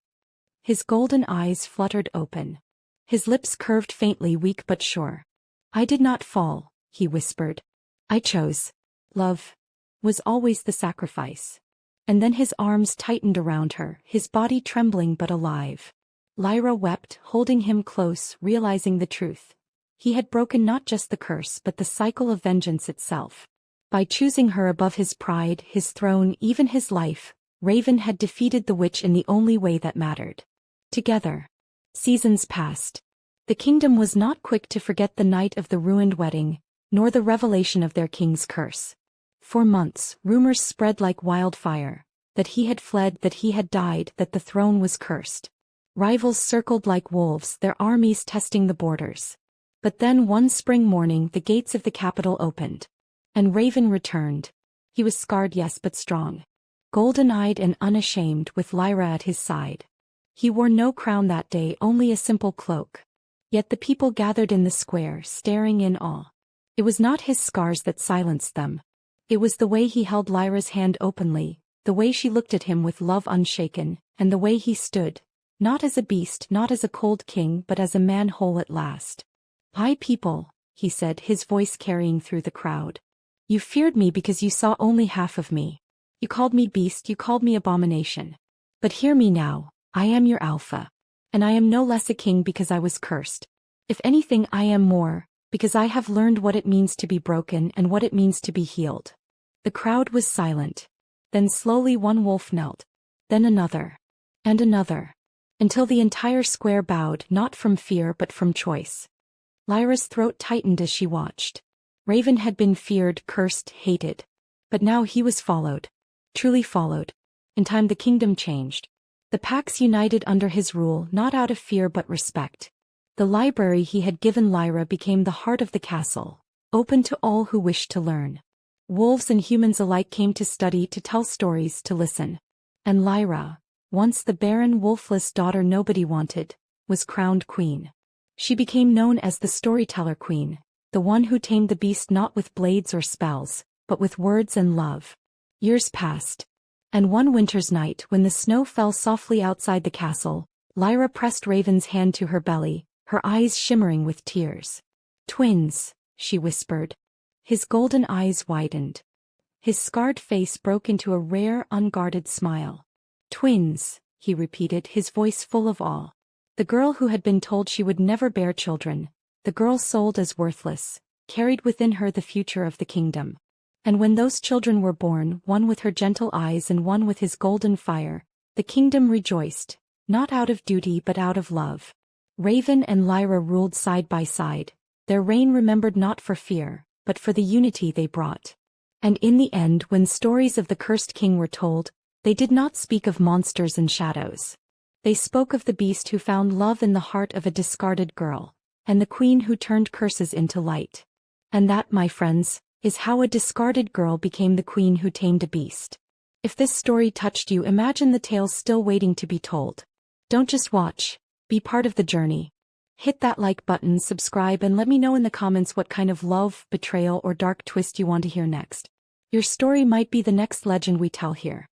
His golden eyes fluttered open. His lips curved faintly, weak but sure. I did not fall, he whispered. I chose. Love was always the sacrifice. And then his arms tightened around her, his body trembling but alive. Lyra wept, holding him close, realizing the truth. He had broken not just the curse but the cycle of vengeance itself. By choosing her above his pride, his throne, even his life, Raven had defeated the witch in the only way that mattered. Together. Seasons passed. The kingdom was not quick to forget the night of the ruined wedding, nor the revelation of their king's curse. For months, rumors spread like wildfire, that he had fled, that he had died, that the throne was cursed. Rivals circled like wolves, their armies testing the borders. But then one spring morning the gates of the capital opened. And Raven returned. He was scarred, yes, but strong. Golden-eyed and unashamed, with Lyra at his side. He wore no crown that day, only a simple cloak. Yet the people gathered in the square, staring in awe. It was not his scars that silenced them. It was the way he held Lyra's hand openly, the way she looked at him with love unshaken, and the way he stood, not as a beast, not as a cold king, but as a man whole at last. "My people," he said, his voice carrying through the crowd. "You feared me because you saw only half of me. You called me beast, you called me abomination. But hear me now, I am your Alpha. And I am no less a king because I was cursed. If anything, I am more, because I have learned what it means to be broken and what it means to be healed." The crowd was silent. Then slowly one wolf knelt. Then another. And another. Until the entire square bowed, not from fear but from choice. Lyra's throat tightened as she watched. Raven had been feared, cursed, hated. But now he was followed. Truly followed. In time the kingdom changed. The packs united under his rule, not out of fear but respect. The library he had given Lyra became the heart of the castle, open to all who wished to learn. Wolves and humans alike came to study, to tell stories, to listen. And Lyra, once the barren, wolfless daughter nobody wanted, was crowned queen. She became known as the storyteller queen, the one who tamed the beast not with blades or spells, but with words and love. Years passed. And one winter's night, when the snow fell softly outside the castle, Lyra pressed Raven's hand to her belly, her eyes shimmering with tears. "Twins," she whispered. His golden eyes widened. His scarred face broke into a rare, unguarded smile. "Twins," he repeated, his voice full of awe. The girl who had been told she would never bear children, the girl sold as worthless, carried within her the future of the kingdom. And when those children were born, one with her gentle eyes and one with his golden fire, the kingdom rejoiced, not out of duty but out of love. Raven and Lyra ruled side by side, their reign remembered not for fear, but for the unity they brought. And in the end, when stories of the cursed king were told, they did not speak of monsters and shadows. They spoke of the beast who found love in the heart of a discarded girl, and the queen who turned curses into light. And that, my friends, is how a discarded girl became the queen who tamed a beast. If this story touched you, imagine the tales still waiting to be told. Don't just watch, be part of the journey. Hit that like button, subscribe, and let me know in the comments what kind of love, betrayal, or dark twist you want to hear next. Your story might be the next legend we tell here.